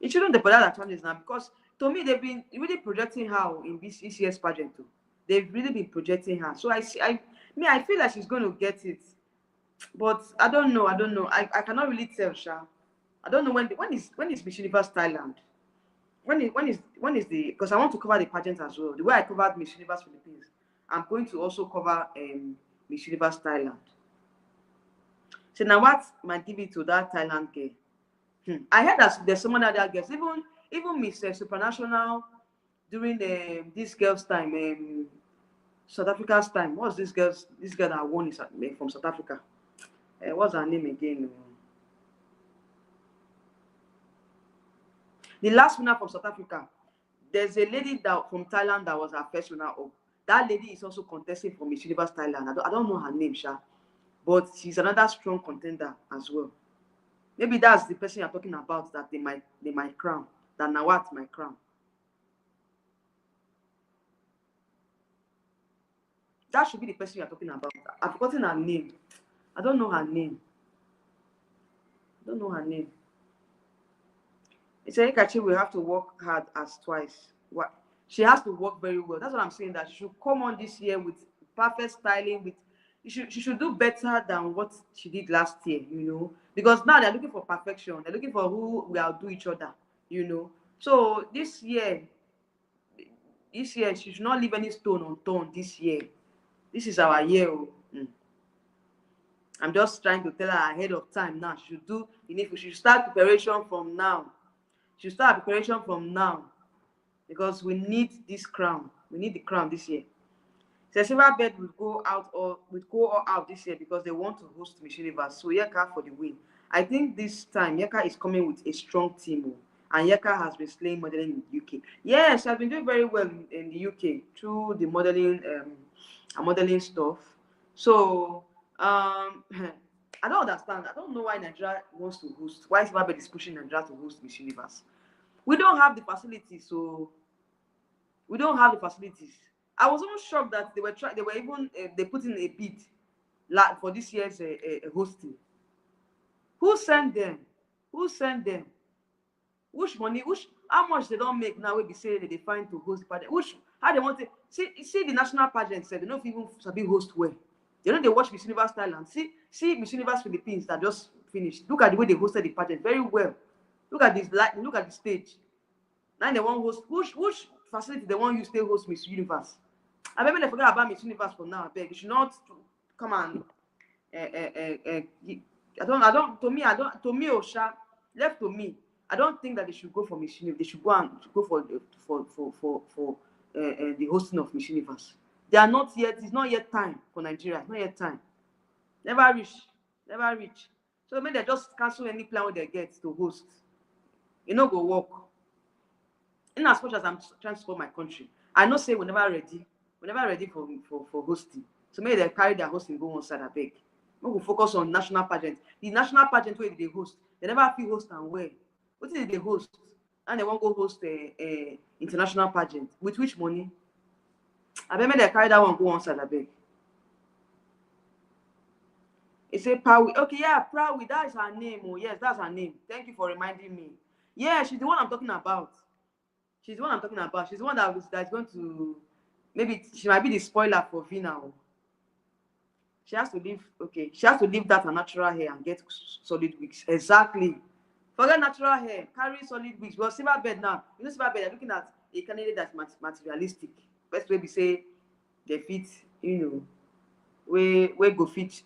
It shouldn't jeopardize her chances now, because to me they've been really projecting her in this year's pageant too. They've really been projecting her. So I feel like she's going to get it. But I don't know. I cannot really tell, Sha. I don't know when is Miss Universe Thailand? When is the, because I want to cover the pageant as well. The way I covered Miss Universe Philippines, I'm going to also cover Miss Universe Thailand. So now what might give it to that Thailand girl? I heard that there's someone other girls, even Miss Supranational during this girl's time, South Africa's time. What's this girl that won is from South Africa? What's her name again? The last winner from South Africa. There's a lady that from Thailand that was her first winner up. That lady is also contesting for Miss Universe Thailand. I don't know her name, Sha, but she's another strong contender as well. Maybe that's the person you're talking about, that they might crown. That Nawat might crown. That should be the person you're talking about. I've forgotten her name. I don't know her name. It's a Nyekachi will have to work hard as twice. What? She has to work very well. That's what I'm saying. That she should come on this year with perfect styling. She should do better than what she did last year. You know, because now they're looking for perfection. They're looking for who will outdo each other. You know, so this year she should not leave any stone unturned. This year, this is our year. I'm just trying to tell her ahead of time now. She should start preparation from now. She should start preparation from now, because we need this crown. We need the crown this year. So Silverbird will go all out this year because they want to host Miss Universe. So Nyeka for the win. I think this time Nyeka is coming with a strong team, and Nyeka has been slaying modeling in the UK. Yes, she has been doing very well in the UK through the modeling stuff. So I don't understand. I don't know why Nigeria wants to host. Why Silverbird is pushing Nigeria to host Miss Universe. We don't have the facilities, so we don't have the facilities. I was almost shocked that they put in a bid for this year's hosting. Who sent them? Which money? How much they don't make now? We be saying that they find to host the pageant. How they want to see the national pageant said they don't even sabi host well. They know they watch Miss Universe Thailand. See Miss Universe Philippines that just finished. Look at the way they hosted the pageant very well. Look at this light. Look at the stage. Now they want host. Which facility they want you stay host Miss Universe? I maybe they forget about Miss Universe for now. I beg. You should not come and to me, Osha, left to me. I don't think that they should go for Miss Universe. They should go for the hosting of Miss Universe. They are not yet. It's not yet time for Nigeria. It's not yet time. Never reach. So maybe they just cancel any plan they get to host. It no go work. In as much as I'm trying to support my country, I know say we're never ready. We're never ready for hosting. So maybe they carry their hosting go one side. I beg. We will focus on national pageant. The national pageant where they host, they never feel host and where. What did they host? And they won't go host a international pageant. With which money? I remember they carry that one go on side, I beg. He said Prawi. Okay, yeah, Prawi, that is her name. Oh, yes, that's her name. Thank you for reminding me. Yeah, she's the one I'm talking about. She's the one I'm talking about. She's the one that's going to, maybe she might be the spoiler for V now. She has to leave. Okay, she has to leave that her natural hair and get solid wigs. Exactly. Forget natural hair. Carry solid wigs. Well, silver bed now. You know, silver bed. They're looking at a candidate that's materialistic. Best way we say they fit. You know, where go fit.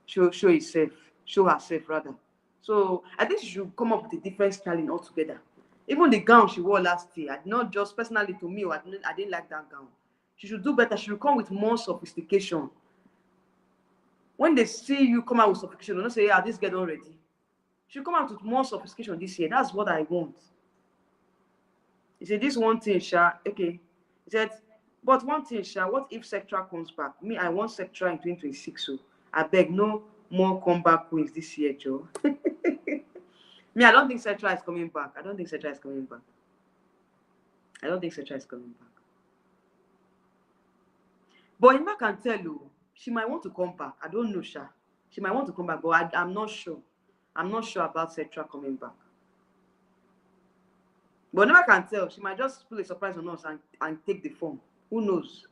Show herself. Show herself rather. So I think she should come up with a different styling altogether. Even the gown she wore last year, I did not just personally to me, I didn't like that gown. She should do better. She should come with more sophistication. When they see you come out with sophistication, they don't say, "Yeah, this girl already." She come out with more sophistication this year. That's what I want. He said, "This one thing, Sha." Okay. He said, "But one thing, Sha. What if Sectra comes back? Me, I want Sectra in 2026. So I beg no more comeback queens this year, Joe." Me, I don't think Sectra is coming back. I don't think Sectra is coming back. I don't think Sectra is coming back. But Emma can tell you, she might want to come back. I don't know, Sha. She might want to come back, but I'm not sure. I'm not sure about Sectra coming back. But Emma can tell. She might just put a surprise on us and take the form. Who knows?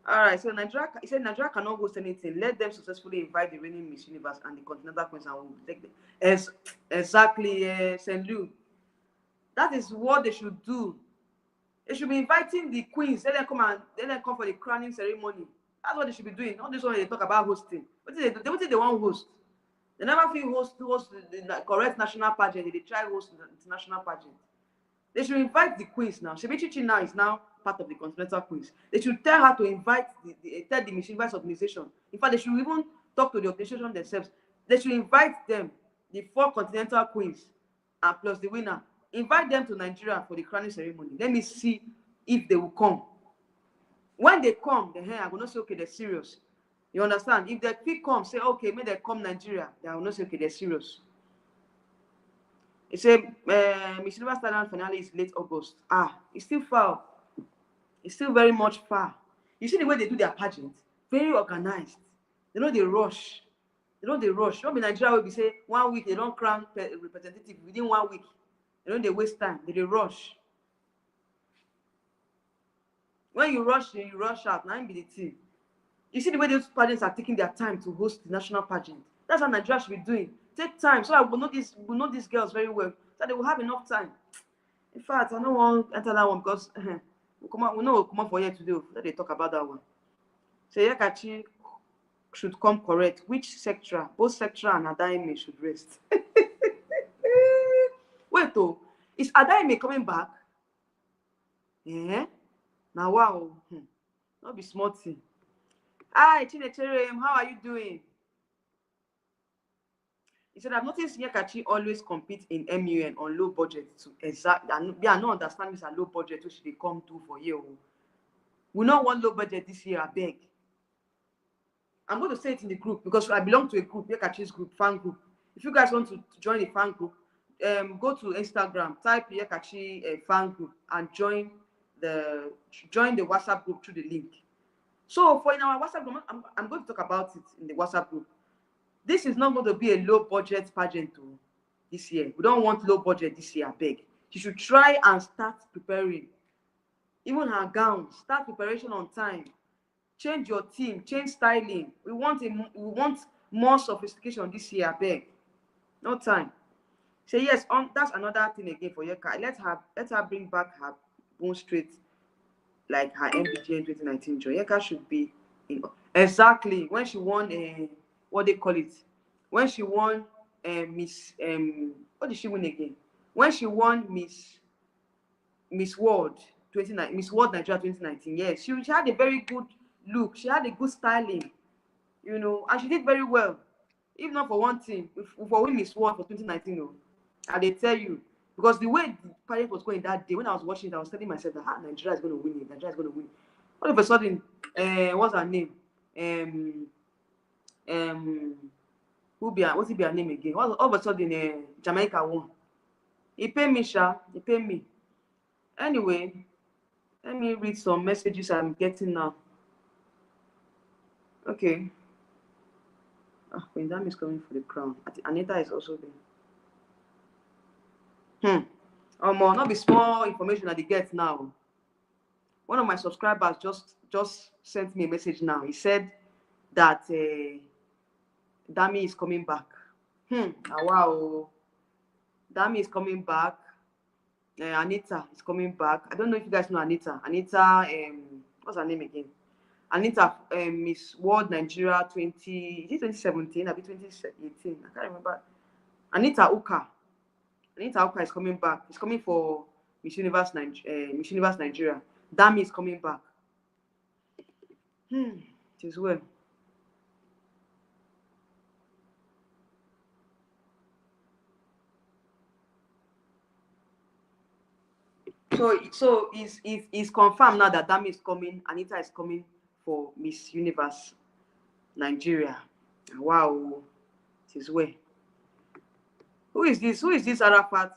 All right. So Nigeria, he said Nigeria cannot host anything. Let them successfully invite the reigning Miss Universe and the Continental Queens and we'll take them. Exactly, St. Louis. That is what they should do. They should be inviting the queens. Let them come for the crowning ceremony. That's what they should be doing. All this one they talk about hosting. What is they want to host? They never feel host the correct national pageant. They try host the international pageant. They should invite the queens now. Shebichi now is now part of the Continental Queens. They should tell her to invite tell the Miss Universe organization. In fact, they should even talk to the organization themselves. They should invite them, the 4 Continental Queens, and plus the winner. Invite them to Nigeria for the crowning ceremony. Let me see if they will come. When they come, I will not say, okay, they're serious. You understand? If they quick come, say, okay, may they come Nigeria, they will not say, okay, they're serious. He said, Miss Universe Thailand finale is late August. It's still far. It's still very much far. You see the way they do their pageant? Very organized. They know they rush. Don't be Nigeria will be say 1 week, they don't crown representative within 1 week. They waste time. They rush. When you rush in, you rush out. Now be the thing. You see the way those pageants are taking their time to host the national pageant. That's what Nigeria should be doing. Take time so I will know these girls very well. So they will have enough time. In fact, I don't want to enter that one because we know we'll come up for here today. That they talk about that one. So Nyekachi should come correct. Which Sectra? Both Sectra and Adaime should rest. Wait though, is Adaime coming back? Yeah. Now wow. Not be smart thing. Hi, Chinecherem, how are you doing? He said, I've noticed Nyekachi always compete in MUN on low budget to exact. Yeah, no understand this a low budget, which they come to for you. We don't want low budget this year, I beg. I'm going to say it in the group because I belong to a group, Nyekachi's group, fan group. If you guys want to join the fan group, go to Instagram, type Nyekachi fan group and join the WhatsApp group through the link. So in our WhatsApp group, I'm going to talk about it in the WhatsApp group. This is not going to be a low budget pageant this year. We don't want low budget this year, I beg. You should try and start preparing. Even her gown, start preparation on time. Change your team, change styling. We want more sophistication this year, I beg. No time. Say yes, that's another thing again for Yeka. Let her bring back her bone straight like her MBJ in 2019. Yeka should be in exactly when she won what they call it. When she won Miss what did she win again? When she won Miss World 2019, Miss World Nigeria 2019. Yes, she had a very good look. She had a good styling, and she did very well. If not for one thing, for win Miss World for 2019, and they tell you because the way the parade was going that day when I was watching it, I was telling myself that Nigeria is going to win it. Nigeria is going to win. All of a sudden, what's her name? What's it be her name again? All of a sudden, Jamaica won. He paid me, Sha. He paid me. Anyway, Let me read some messages I'm getting now. Okay. Queen Dam is coming for the crown. Anita is also there. Not be small information that they get now. One of my subscribers just sent me a message now. He said that Dami is coming back. Wow. Dami is coming back. Anita is coming back. I don't know if you guys know Anita. Anita, what's her name again? Anita, Miss World Nigeria 20, is it 2017? I'll be 2018. I can't remember. Anita Uka. Anita Uka is coming back. It's coming for Miss Universe, Miss Universe Nigeria. Dami is coming back. It is well. So it's confirmed now that Dami is coming. Anita is coming for Miss Universe Nigeria. Wow, it is well. Who is this? Who is this Arafat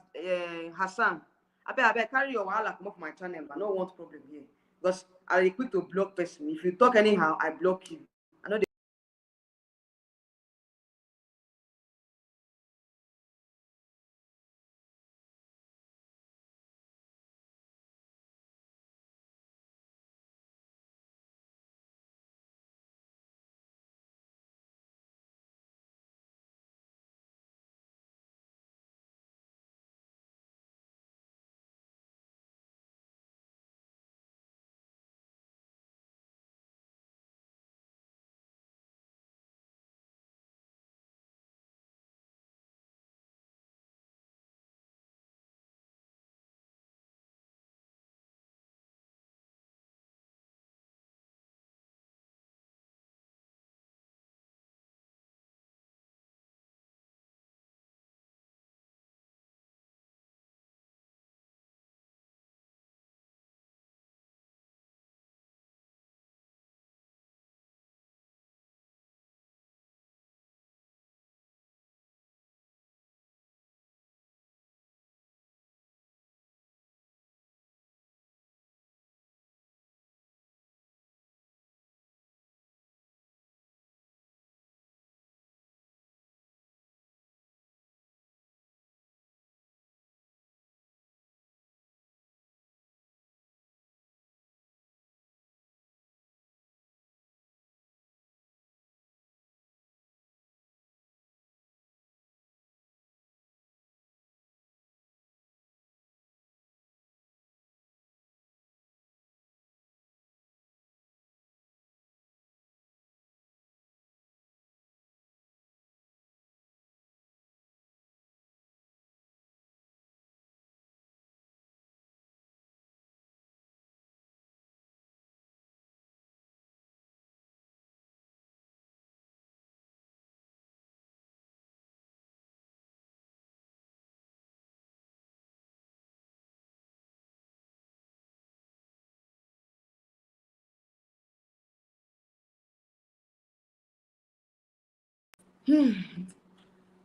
Hassan? I bet carry your wahala come off my channel. I don't want problem here because I quick to block person. If you talk anyhow, I block you. I know.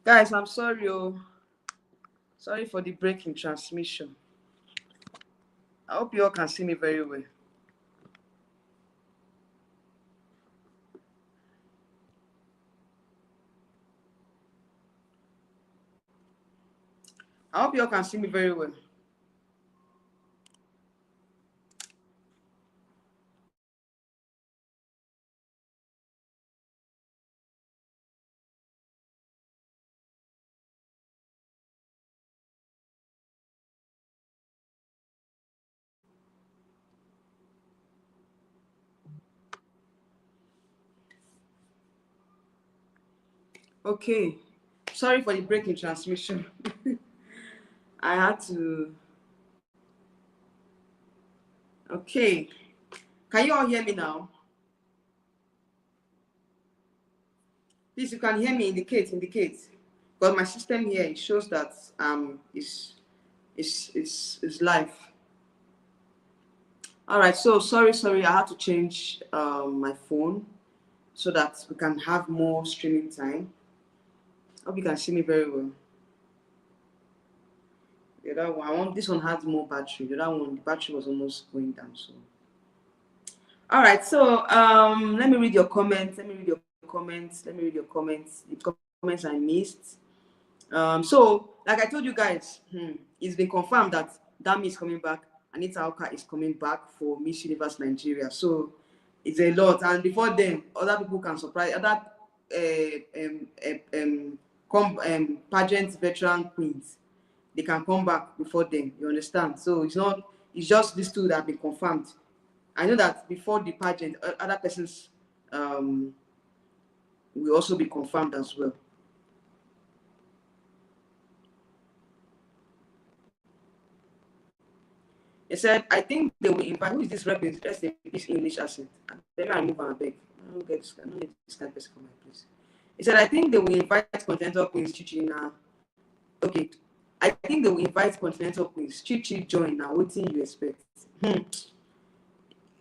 Guys, I'm sorry. Sorry for the break in transmission. I hope you all can see me very well. I hope you all can see me very well. Okay. Sorry for the break in transmission. I had to. Okay. Can you all hear me now? Please, you can hear me. Indicate. Because my system here it shows that is live. All right. So sorry. I had to change my phone so that we can have more streaming time. Hope you can see me very well. The other one, I want this one has more battery. The other one, the battery was almost going down. So, all right. So, let me read your comments. Let me read your comments. Let me read your comments. The comments I missed. So, like I told you guys, it's been confirmed that Dami is coming back. Anita Oka is coming back for Miss Universe Nigeria. So, it's a lot. And before then, other people can surprise other pageant veteran queens. They can come back before them. You understand? So it's not. It's just these two that have been confirmed. I know that before the pageant, other persons will also be confirmed as well. He said, I think they will invite. Who is this rep? This English accent. Then I move on. I beg. I don't get this. I don't need this kind of person for my place. He said, I think they will invite Continental Queens Chichi now. Okay. I think they will invite Continental Queens Chichi join now. What do you expect?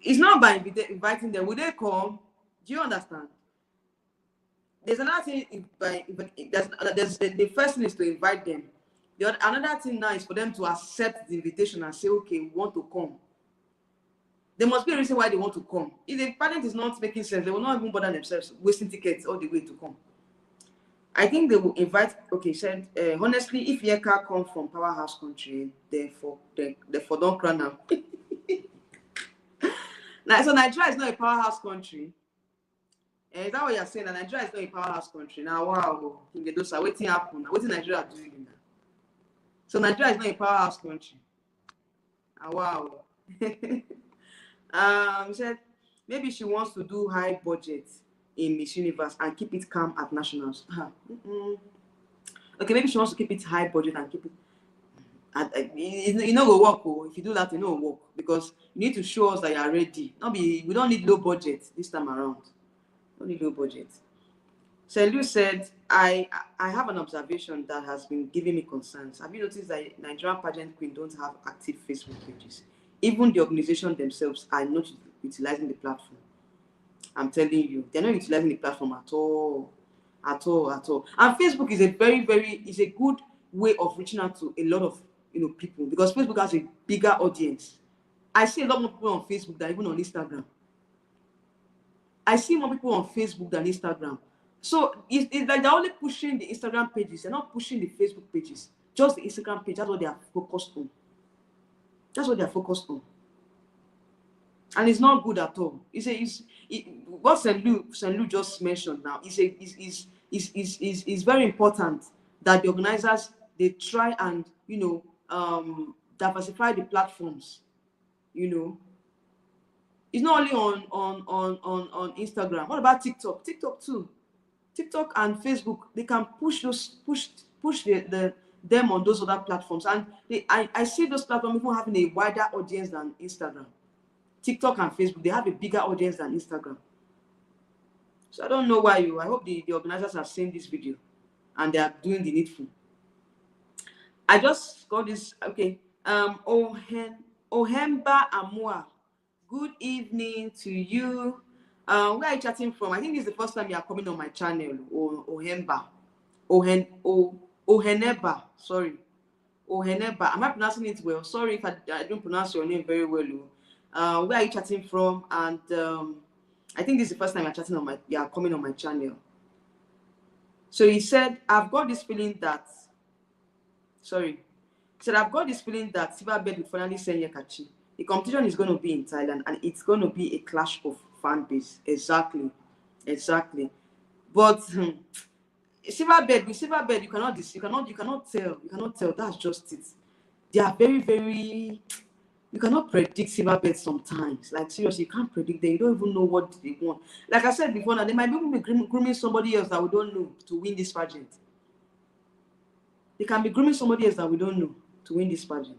It's not by inviting them. Will they come? Do you understand? There's another thing. There's the first thing is to invite them. Another thing now is for them to accept the invitation and say, okay, we want to come. There must be a reason why they want to come. If the pageant is not making sense, they will not even bother themselves wasting tickets all the way to come. I think they will invite. Okay, said honestly, if Yeka come from powerhouse country, therefore don't crown now. Now, so Nigeria is not a powerhouse country. Is that what you're saying? That Nigeria is not a powerhouse country. Now, wow, those are waiting happen. What is Nigeria doing now? So Nigeria is not a powerhouse country. Wow. Said maybe she wants to do high budget in Miss Universe and keep it calm at nationals. Okay, maybe she wants to keep it high budget and keep it. You know, go work. If you do that, you know, work because you need to show us that you are ready. We don't need low budget this time around. Don't need low budget. Selu said, I have an observation that has been giving me concerns. Have you noticed that Nigerian pageant queen don't have active Facebook pages? Even the organization themselves are not utilizing the platform. I'm telling you, they're not utilizing the platform at all. At all, at all. And Facebook is a is a good way of reaching out to a lot of people because Facebook has a bigger audience. I see a lot more people on Facebook than even on Instagram. I see more people on Facebook than Instagram. So it's like they're only pushing the Instagram pages. They're not pushing the Facebook pages. Just the Instagram page. That's what they are focused on. That's what they are focused on. And it's not good at all. What St. Lou just mentioned now is very important that the organizers they try and diversify the platforms. It's not only on Instagram. What about TikTok? TikTok too. TikTok and Facebook, they can push them on those other platforms. And I see those platforms even having a wider audience than Instagram. TikTok and Facebook, they have a bigger audience than Instagram. So I don't know why I hope the organizers have seen this video and they are doing the needful. I just got this, okay. Ohemba Amua, good evening to you. Where are you chatting from? I think this is the first time you are coming on my channel. Ohemba. Oheneba. Sorry. Oheneba. Am I pronouncing it well? Sorry if I don't pronounce your name very well. Where are you chatting from? And I think this is the first time you are coming on my channel. So he said, I've got this feeling that Silverbird will finally send Nyekachi. The competition is going to be in Thailand and it's going to be a clash of fan base. Exactly. But Silverbird, you cannot tell. That's just it. They are very. You cannot predict Silverbird sometimes. Like seriously, you can't predict them. You don't even know what they want. Like I said before, now they might be grooming somebody else that we don't know to win this pageant. They can be grooming somebody else that we don't know to win this pageant.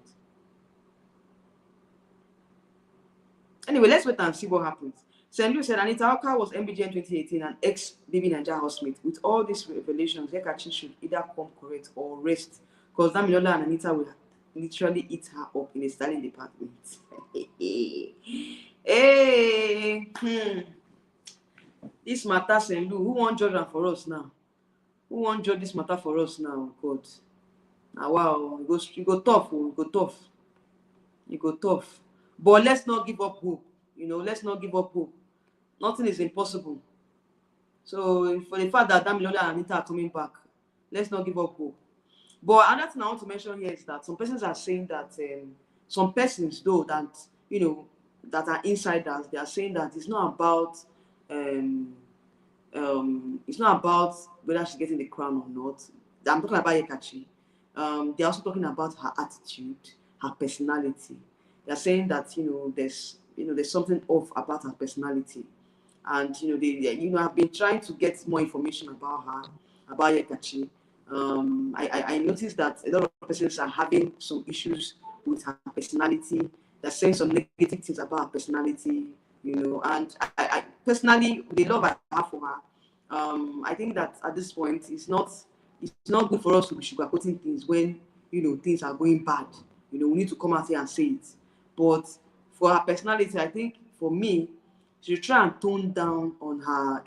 Anyway, let's wait and see what happens. St. Louis said Anita Oka was MBGN 2018 and ex-Baby Naija housemate. With all these revelations, Nyekachi should either come correct or rest. Because Damilola and Anita will literally eat her up in a styling department. This matter, St. Louis, who won't judge her for us now? Who won't judge this matter for us now, God? Now, wow, you go tough, oh, you go tough, you go tough. But let's not give up hope. Let's not give up hope. Nothing is impossible. So for the fact that Damilola and Anita are coming back, let's not give up hope. But another thing I want to mention here is that some persons are saying that some persons though that that are insiders, they are saying that um, it's not about whether she's getting the crown or not. I'm talking about Nyekachi. They're also talking about her attitude, her personality. They're saying that there's something off about her personality, and have been trying to get more information about her, about Nyekachi. I noticed that a lot of persons are having some issues with her personality. They're saying some negative things about her personality, and I personally, the love I have for her, I think that at this point it's not good for us to be sugarcoating things when things are going bad. We need to come out here and say it. But for her personality, I think for me, she should try and tone down on her.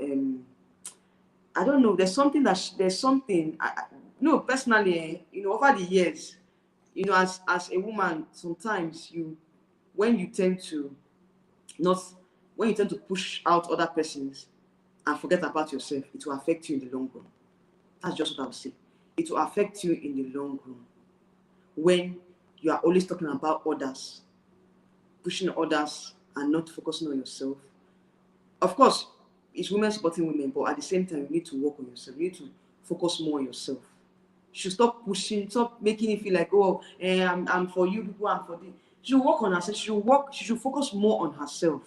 I don't know. There's something. No, personally, over the years, as a woman, sometimes when you tend to not when you tend to push out other persons and forget about yourself, it will affect you in the long run. That's just what I would say. It will affect you in the long run when you are always talking about others, pushing others, and not focusing on yourself. Of course, it's women supporting women, but at the same time, you need to work on yourself. You need to focus more on yourself. You should stop pushing, stop making it feel like, oh, I'm for you people, I'm for this. She should work on herself. She should focus more on herself.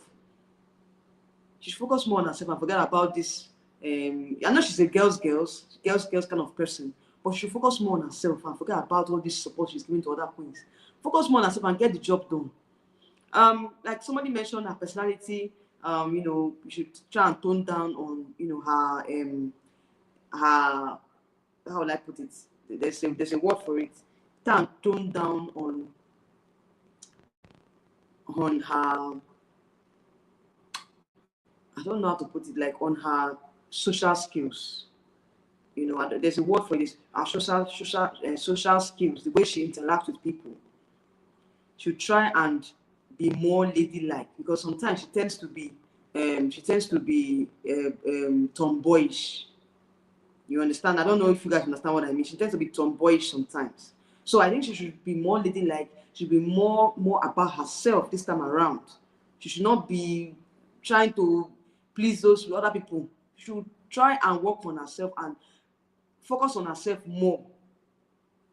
She should focus more on herself and forget about this. I know she's a girls kind of person, but she should focus more on herself and forget about all this support she's giving to other queens. Focus more on herself and get the job done. Like somebody mentioned her personality. You should try and tone down on her, how will I put it? There's a word for it. Try and tone down on her, I don't know how to put it, like on her social skills. There's a word for this. Our social skills, the way she interacts with people. Should try and be more ladylike, because sometimes she tends to be tomboyish. You understand? I don't know if you guys understand what I mean. She tends to be tomboyish sometimes. So I think she should be more ladylike. She should be more about herself this time around. She should not be trying to please those other people. She should try and work on herself and focus on herself more.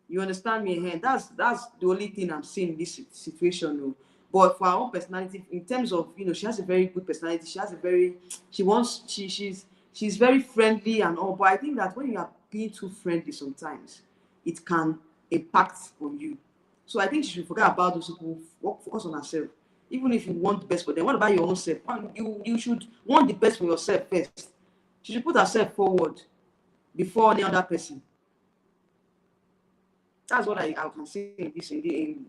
You understand me? Here, that's the only thing I'm seeing in this situation. Oh. But for her own personality, in terms of she has a very good personality. She has a very she wants she's very friendly and all. But I think that when you are being too friendly, sometimes it can impact on you. So I think she should forget about those people. Focus on herself. Even if you want the best for them, what about your own self? You should want the best for yourself first. She should put herself forward before any other person. That's what I can say in this in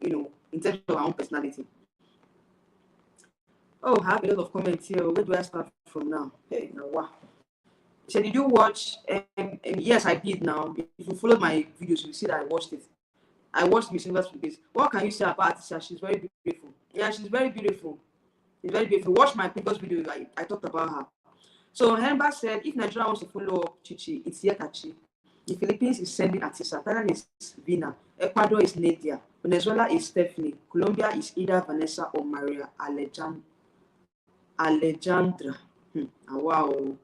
terms of our own personality. Oh, I have a lot of comments here. Where do I start from now? Hey, now wow. So did you watch? Yes, I did. Now, if you follow my videos, you see that I watched it. I watched Miss Universe Philippines. What can you say about Atisa? She's very beautiful. Yeah, she's very beautiful. She's very beautiful. Watch my previous video. I talked about her. So Hemba said, if Nigeria wants to follow up Chichi, it's Nyekachi. The Philippines is sending Atisa. Thailand is Vina. Ecuador is Nadia. Venezuela is Stephanie. Colombia is either Vanessa or Maria Alejandra. Ah, wow.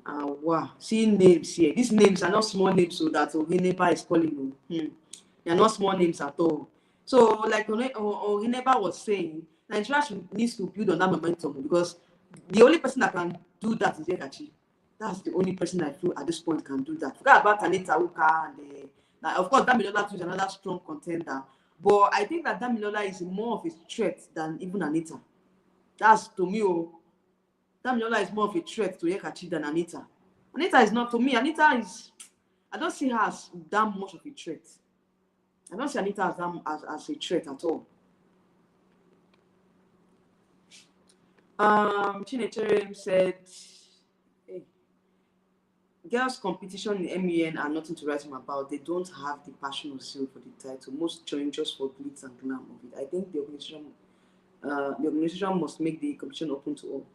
Ah, wow. See names here. These names are not small names, so that Ohineba is calling you. They are not small names at all. So, like Ohineba was saying, Nigeria needs to build on that momentum, because the only person that can do that is Nyekachi. That's the only person I feel at this point can do that. Forget about Anita Uka and now, of course, Damilola too is another strong contender. But I think that Damilola is more of a threat than even Anita. That's to me. Oh, Damilola is more of a threat to Nyekachi than Anita. Anita is not, to me. Anita is. I don't see her as that much of a threat. I don't see Anita as a threat at all. Chinecherem said, hey, girls' competition in MUN are nothing to write home about. They don't have the passion or zeal for the title. Most join just for glitz and glam of it. I think the organization must make the competition open to all.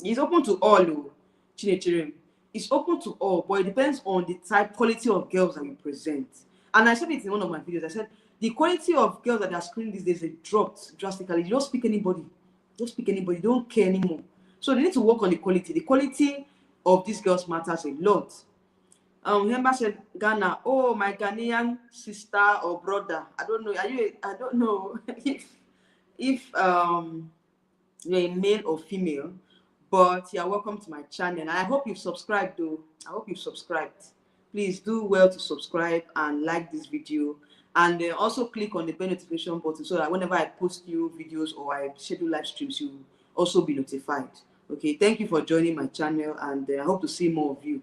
It's open to all, oh, Chinechere. It's open to all, but it depends on the type, quality of girls that you present. And I said it in one of my videos. I said the quality of girls that are screening these days, they dropped drastically. You don't speak anybody. Don't speak anybody. You don't care anymore. So they need to work on the quality. The quality of these girls matters a lot. Hemba said Ghana. Oh, my Ghanaian sister or brother. I don't know. I don't know if you're a male or female, but you're welcome to my channel. And I hope you've subscribed though. I hope you've subscribed. Please do well to subscribe and like this video, and also click on the bell notification button so that whenever I post new videos or I schedule live streams, you also be notified. Okay, thank you for joining my channel, and I hope to see more of you.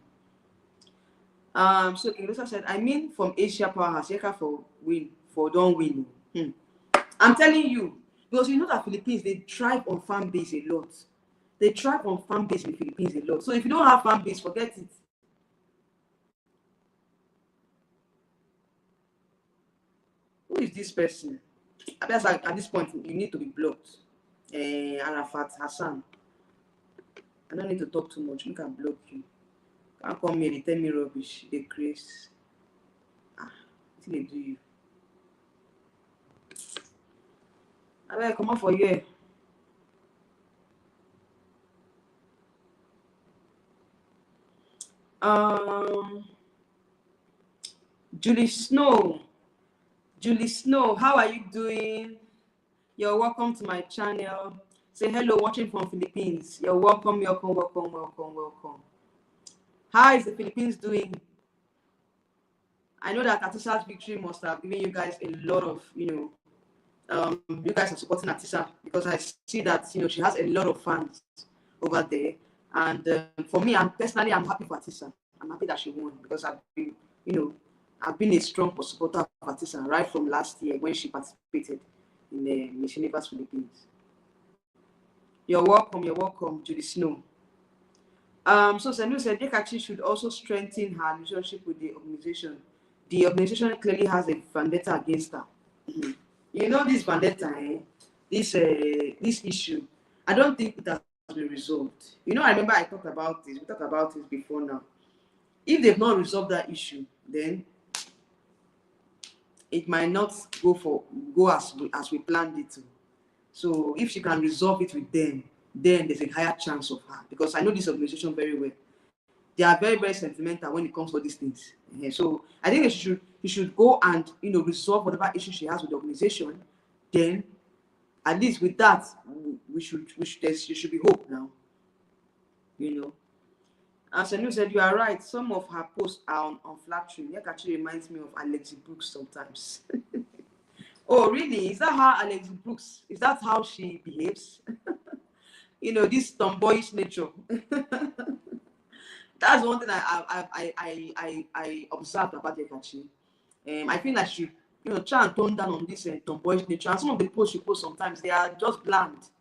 So Indonesia said, I mean from Asia Powerhouse, Yeka for don't win. I'm telling you, because you know that Philippines, they thrive on fan base a lot. They thrive on fan base in the Philippines a lot. So if you don't have fan base, forget it. Who is this person? I guess at this point, you need to be blocked. Arafat Hassan. I don't need to talk too much. You can block you. Can't come here and tell me rubbish. They craze. What did they do you? I better come on for you. Julie Snow. Julie Snow, how are you doing? You're welcome to my channel. Say hello, watching from Philippines. You're welcome, welcome, welcome, welcome, welcome. How is the Philippines doing? I know that Atisa's victory must have given you guys a lot of, you guys are supporting Ahtisa because I see that, she has a lot of fans over there. And for me, I'm happy for Ahtisa. I'm happy that she won because I've been a strong supporter of Ahtisa right from last year when she participated in the Miss Universe Philippines. You're welcome, Judy Snow. So Sanu said Nyekachi should also strengthen her relationship with the organization. The organization clearly has a vendetta against her. You know this vendetta, this issue, I don't think it has been resolved. I remember I talked about this. We talked about this before now. If they've not resolved that issue, then it might not go as we planned it to. So if she can resolve it with them, then there's a higher chance of her. Because I know this organization very well. They are very, very sentimental when it comes to these things. So I think she should go and resolve whatever issue she has with the organization. Then at least with that, there should be hope now. As Sanu said, you are right. Some of her posts are unflattering. It actually reminds me of Alexi Brooks sometimes. Oh, really? Is that how Alexi Brooks? Is that how she behaves? This tomboyish nature. That's one thing I observed about Nyekachi. I feel like she, try and tone down on this tomboyish nature. And some of the posts she posts sometimes, they are just bland.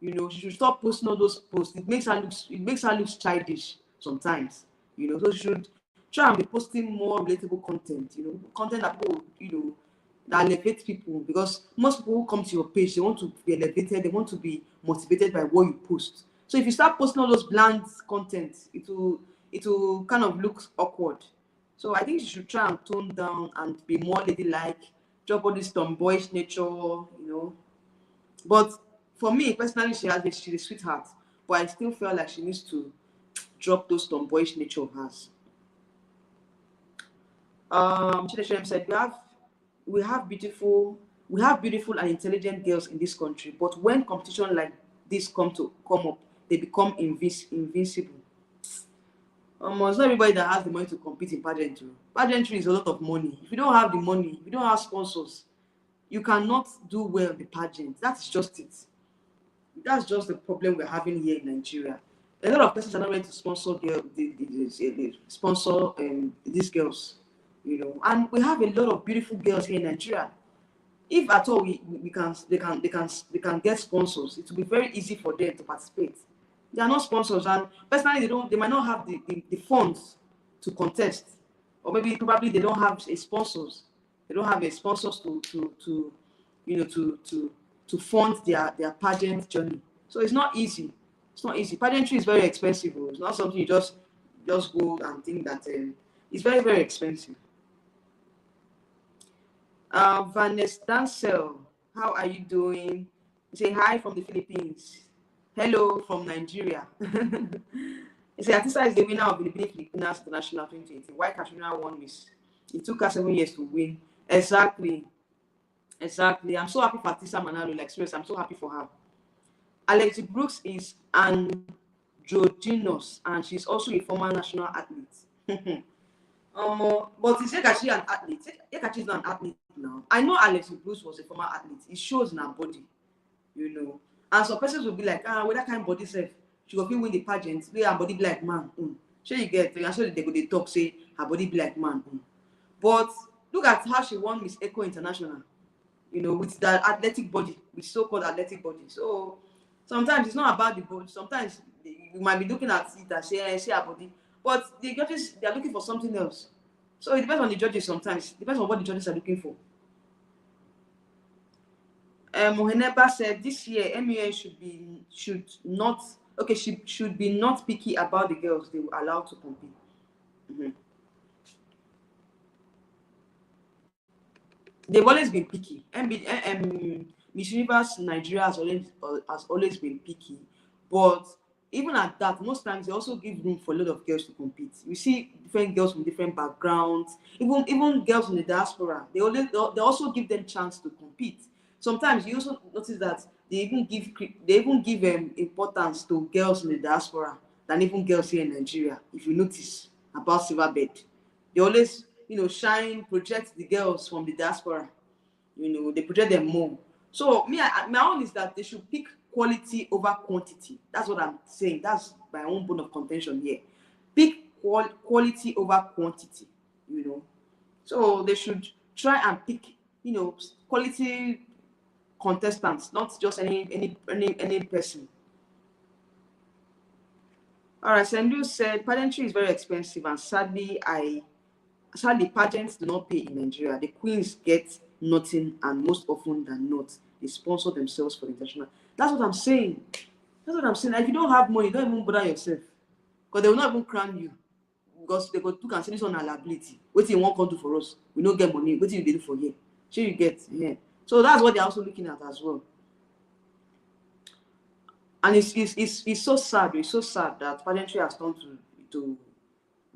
She should stop posting all those posts. It makes her look childish sometimes. So she should try and be posting more relatable content. Content that people, that elevate people, because most people who come to your page, they want to be elevated, they want to be motivated by what you post. So if you start posting all those bland content, it will kind of look awkward. So I think you should try and tone down and be more ladylike, drop all this tomboyish nature, But for me personally, she's a sweetheart, but I still feel like she needs to drop those tomboyish nature of hers. Chideshem said we have beautiful and intelligent girls in this country, but when competition like this come up, they become invincible. It's not everybody that has the money to compete in pageantry. Pageantry is a lot of money. If you don't have the money, if you don't have sponsors, you cannot do well in the pageant. That's just it. That's just the problem we're having here in Nigeria. A lot of persons are not ready to sponsor these girls, and we have a lot of beautiful girls here in Nigeria. If at all they can get sponsors, it will be very easy for them to participate. They are not sponsors, and personally they might not have the funds to contest, or maybe probably they don't have a sponsors. They don't have a sponsors to you know to fund their pageant journey. So it's not easy. It's not easy. Pageantry is very expensive. It's not something you just go and think that it's very, very expensive. Vanessa Dancel, how are you doing? You say hi from the Philippines. Hello from Nigeria. You say Atisa is the winner of the Philippines International 2018. Why Catriona won Miss? It took her 7 years to win. Exactly. Exactly. I'm so happy for Ahtisa Manalo. Like, seriously, I'm so happy for her. Alexi Brooks is androgynous and she's also a former national athlete. But is Nyekachi an athlete? Nyekachi is not an athlete now. I know Alexi Brooks was a former athlete. It shows in her body, you know. And some persons will be like, with that kind of body self, she go fit win the pageant. Where her body be like man. Sure you get, and so they go they talk say her body be like man. But look at how she won Miss Eco International. You know, with that athletic body, with so-called athletic body. So sometimes it's not about the body. Sometimes you might be looking at it and say her body, but the judges, they are looking for something else. So it depends on the judges sometimes. It depends on what the judges are looking for. Moheneba said this year MUN should be not picky about the girls they were allowed to compete. They've always been picky. Miss Universe Nigeria has always been picky, but even at that, most times they also give room for a lot of girls to compete. You see different girls from different backgrounds, even girls in the diaspora. They also give them chance to compete. Sometimes you also notice that they even give importance to girls in the diaspora than even girls here in Nigeria. If you notice about Silverbird, they always project the girls from the diaspora. They project them more. So my own is that they should pick quality over quantity. That's what I'm saying. That's my own bone of contention here. Pick quality over quantity. So they should try and pick quality contestants, not just any person. All right, Sendu said pageantry is very expensive, and sadly pageants do not pay in Nigeria. The queens get nothing, and most often than not, they sponsor themselves for the international. That's what I'm saying. If you don't have money, don't even bother yourself, because they will not even crown you, because they go look and say this one a liability. What you want to do for us? We don't get money. What do you do for here? Sure you get here. So that's what they're also looking at as well. And it's so sad. It's so sad that pageantry has turned to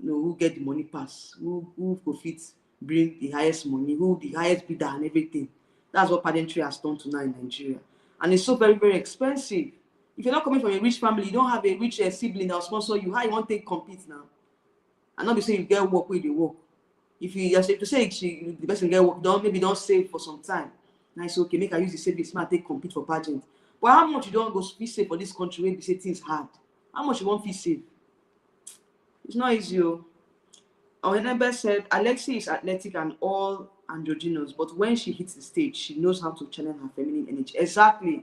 who get the money pass, who fit bring the highest money, who the highest bidder and everything. That's what pageantry has turned to now in Nigeria. And it's so very, very expensive. If you're not coming from a rich family, you don't have a rich sibling that will sponsor you, how you want to compete now? And not be saying you get work where they work. If you say the person get work, don't save for some time. Now it's okay, make I use the savings, man, take compete for pageant. But how much you don't go feel save for this country where we say things hard? How much you want feel save? It's not easy. Ohenebe said Alexi is athletic and all androgynous, but when she hits the stage, she knows how to channel her feminine energy. Exactly.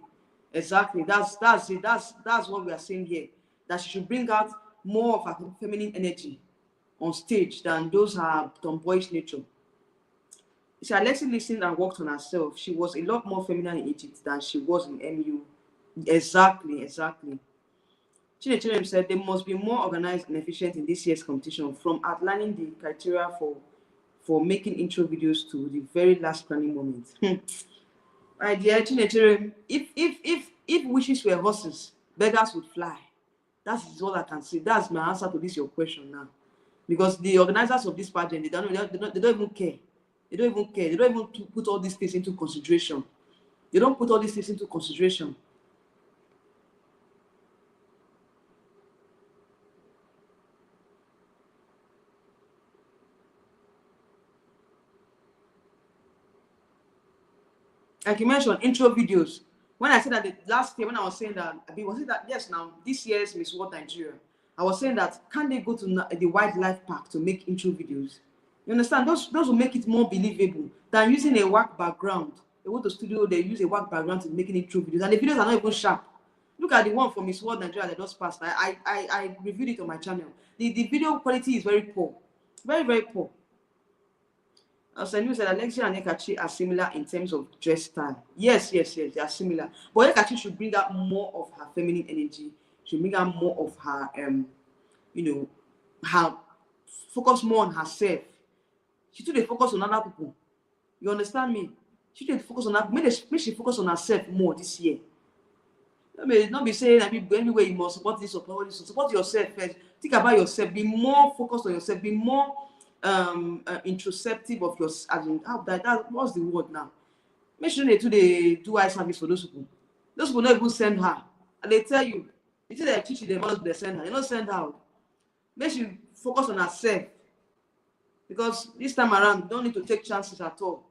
That's it. That's what we are saying here. That she should bring out more of her feminine energy on stage than those her tomboyish nature. So Alexi listened and worked on herself. She was a lot more feminine in Egypt than she was in MU. Exactly. Chinechirem said they must be more organized and efficient in this year's competition, from outlining the criteria for making intro videos to the very last planning moment. My dear Chinechirem, if wishes were horses, beggars would fly. That is all I can say. That's my answer to this your question now. Because the organizers of this pageant, they don't even care. They don't even care. They don't even put all these things into consideration. They don't put all these things into consideration. Like you mentioned, intro videos. When I said that the last year, when I was saying that, was it that, yes, now, this year's Miss World Nigeria, I was saying that, can they go to the wildlife park to make intro videos? You understand? Those will make it more believable than using a work background. They go to studio, they use a work background to make intro videos, and the videos are not even sharp. Look at the one from Miss World Nigeria that just passed. I reviewed it on my channel. The video quality is very poor. Very, very poor. Senu said Alexia and Nyekachi are similar in terms of dress style. Yes, yes, yes, they are similar. But Nyekachi should bring out more of her feminine energy. Should bring out more of her, you know, her focus more on herself. She too they focus on other people. You understand me? She did focus on that. Make she focus on herself more this year. I mean, not be saying that anyway you must support this, support this. Support yourself first. Think about yourself. Be more focused on yourself. Be more introspective of your. As in, that what's the word now? Make sure they do eye service for those people. Those people not even send her, and they tell you, you see they teach you, they send her. They don't send her. Make she focus on herself, because this time around, you don't need to take chances at all.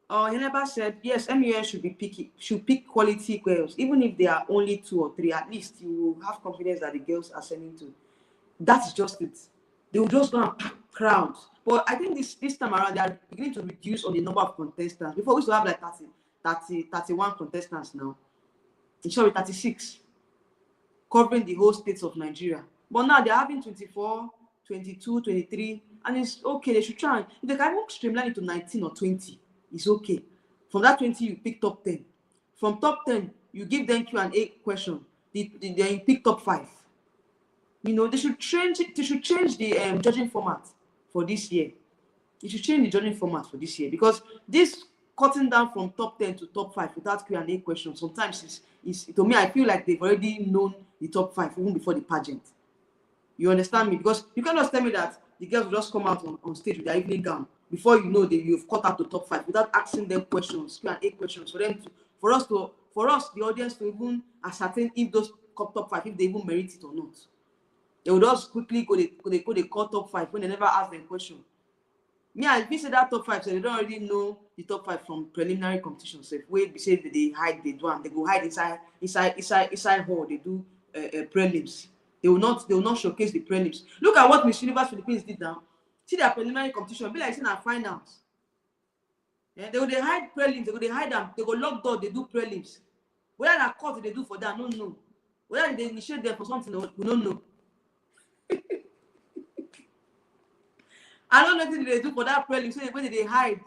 He never said, yes, MUN should be picky, should pick quality girls, even if they are only 2 or 3. At least you will have confidence that the girls are sending to. That is just it. They will just go and pack crowds. But I think this time around, they are beginning to reduce on the number of contestants. Before, we used to have like 31 contestants now. Sorry, 36, covering the whole states of Nigeria. But now they're having 24, 22, 23, and it's okay. They should try. If they can even streamline it to 19 or 20, it's okay. From that 20, you pick top 10. From top 10, you give them Q&A question. They pick top 5. You know, they should change the judging format for this year. They should change the judging format for this year, because this cutting down from top 10 to top 5 without Q&A questions sometimes is to me, I feel like they've already known the top 5 even before the pageant. You understand me? Because you cannot tell me that the girls will just come out on stage with their evening gown before you know that you've cut out the top 5 without asking them questions, Q&A questions, for us, the audience, to even ascertain if those top 5, if they even merit it or not. They will just quickly go, they call top 5 when they never ask them question. Me, I visit that top 5, so they don't already know the top 5 from preliminary competitions. So where they say that they hide, they do, and they go hide inside hall. They do prelims. They will not showcase the prelims. Look at what Miss Universe Philippines did now. See their preliminary competition, be like it's in our finals. Yeah, they hide prelims. They hide them. They go lock door. They do prelims. Whether that course they do for that, no know. Whether they initiate them for something, we don't know. I don't know what they do for that prelims. So when they hide,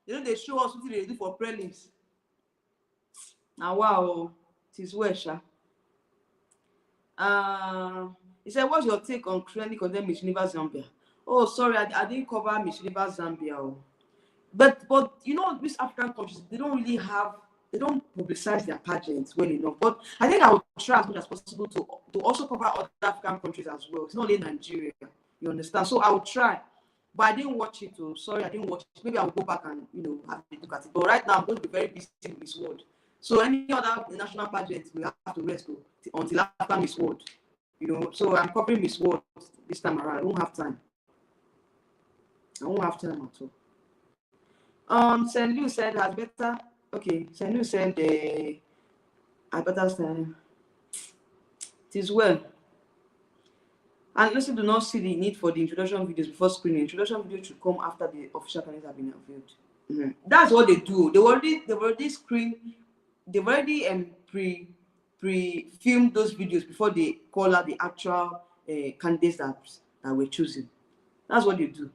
they show us what they do for prelims. Now, wow, it is well, Sha. He said, what's your take on currently condemned Miss Universe Zambia? Oh, sorry, I didn't cover Miss Universe Zambia. Oh. But you know, these African countries, they don't publicize their pageants well enough. But I think I will try as much as possible to also cover other African countries as well. It's not only Nigeria, you understand? So I will try. But I didn't watch it. Oh, sorry, I didn't watch it. Maybe I'll go back and have a look at it. But right now I'm going to be very busy with Miss World. So any other national pageant we have to rest until after Miss World. So I'm covering Miss World this time around. I won't have time. At all. St. Louis said has better. Okay, St. Louis said I better stand. It is well. And also do not see the need for the introduction videos before screening. Introduction video should come after the official candidates have been unveiled. That's what they do. They've already screened. They've already pre-filmed those videos before they call out the actual candidates that we're choosing. That's what they do.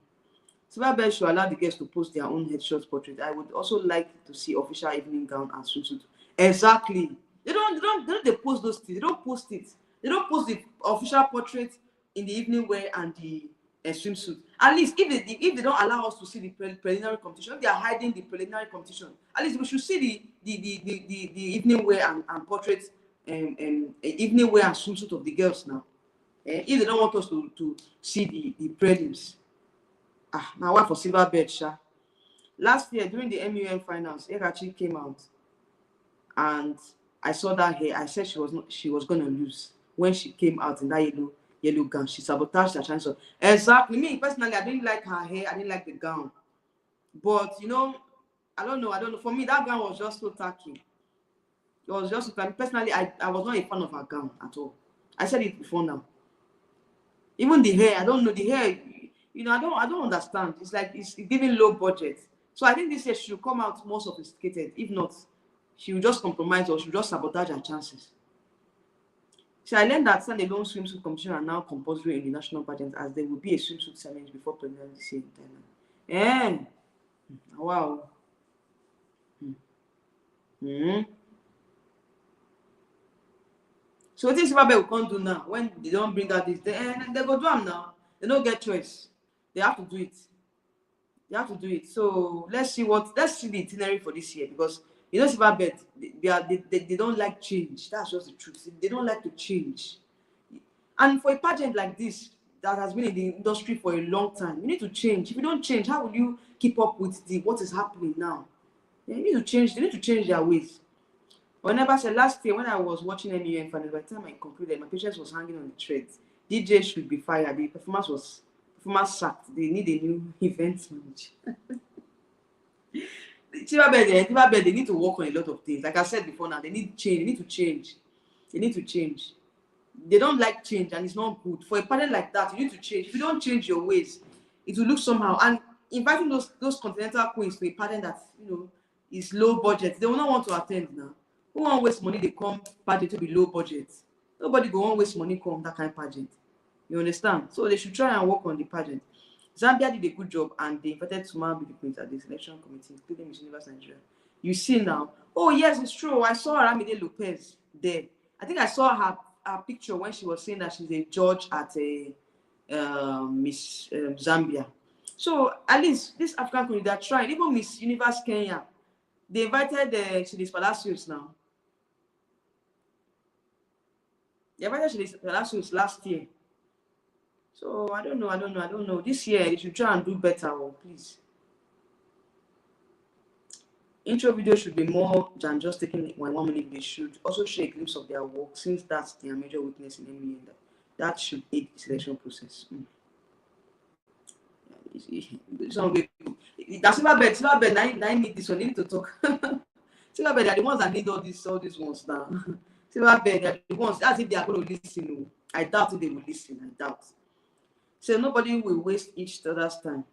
Silverbird should allow the guests to post their own headshot portrait. I would also like to see official evening gown and swimsuit. Exactly. They don't post those things. They don't post it. They don't post the official portrait in the evening wear and the swimsuit. At least if they don't allow us to see the preliminary competition, if they are hiding the preliminary competition, at least we should see the evening wear and portrait, evening wear and swimsuit of the girls now. If they don't want us to see the prelims. Now one for Silverbird, Sha. Last year during the MUN finals, Nyekachi came out, and I saw that hair. I said she was gonna lose when she came out in that yellow gown. She sabotaged her chances. Exactly. Me personally, I didn't like her hair. I didn't like the gown. But I don't know. For me, that gown was just so tacky. It was just so tacky. Personally, I was not a fan of her gown at all. I said it before now. Even the hair, I don't know the hair. I don't understand. It's like it's giving low budget. So I think this year she should come out more sophisticated. If not, she will just compromise or she will just sabotage her chances. So I learned that stand-alone swimsuit competition are now compulsory in the national pageant, as there will be a swimsuit challenge before preliminary this year in Thailand. Wow. Mm-hmm. So what is Zimbabwe will come do now when they don't bring out this? They go do them now. They don't get choice. They have to do it. They have to do it. So let's see the itinerary for this year, because you know Zimbabwe, they don't like change. That's just the truth. They don't like to change. And for a pageant like this that has been in the industry for a long time, you need to change. If you don't change, how will you keep up with what is happening now? Yeah, you need to change. They need to change their ways. Whenever I said last year when I was watching MUN finals, by the time I concluded, my patience was hanging on the thread. DJ should be fired. The performance sacked. They need a new event manager. They need to work on a lot of things. Like I said before, now they need change. They need to change. They need to change. They don't like change, and it's not good. For a pattern like that, you need to change. If you don't change your ways, it will look somehow. And inviting those continental queens to a pattern that is low budget, they will not want to attend now. Who won't waste money? They come pageant to be low budget. Nobody go on waste money come that kind of pageant. You understand? So they should try and work on the pageant. Zambia did a good job, and they invited Suma be the queens at the selection committee, including Miss Universe Nigeria. You see now. Oh yes, it's true. I saw Aramide Lopez there. I think I saw her picture when she was saying that she's a judge at a Miss Zambia. So at least this African country, they're trying. Even Miss Universe Kenya, they invited Shilis Palacios now. They invited Shilis Palacios last year. So I don't know. This year they should try and do better, please. Intro video should be more than just taking 1 minute. They should also show a glimpse of their work, since that's their major weakness in MBA. That should aid the selection process. That's Silverbird. I need this one. They need to talk. Silverbird are the ones that need all these ones now. Silverbird are the ones. That's if they are going to listen. I doubt if they will listen. I doubt. So nobody will waste each other's time.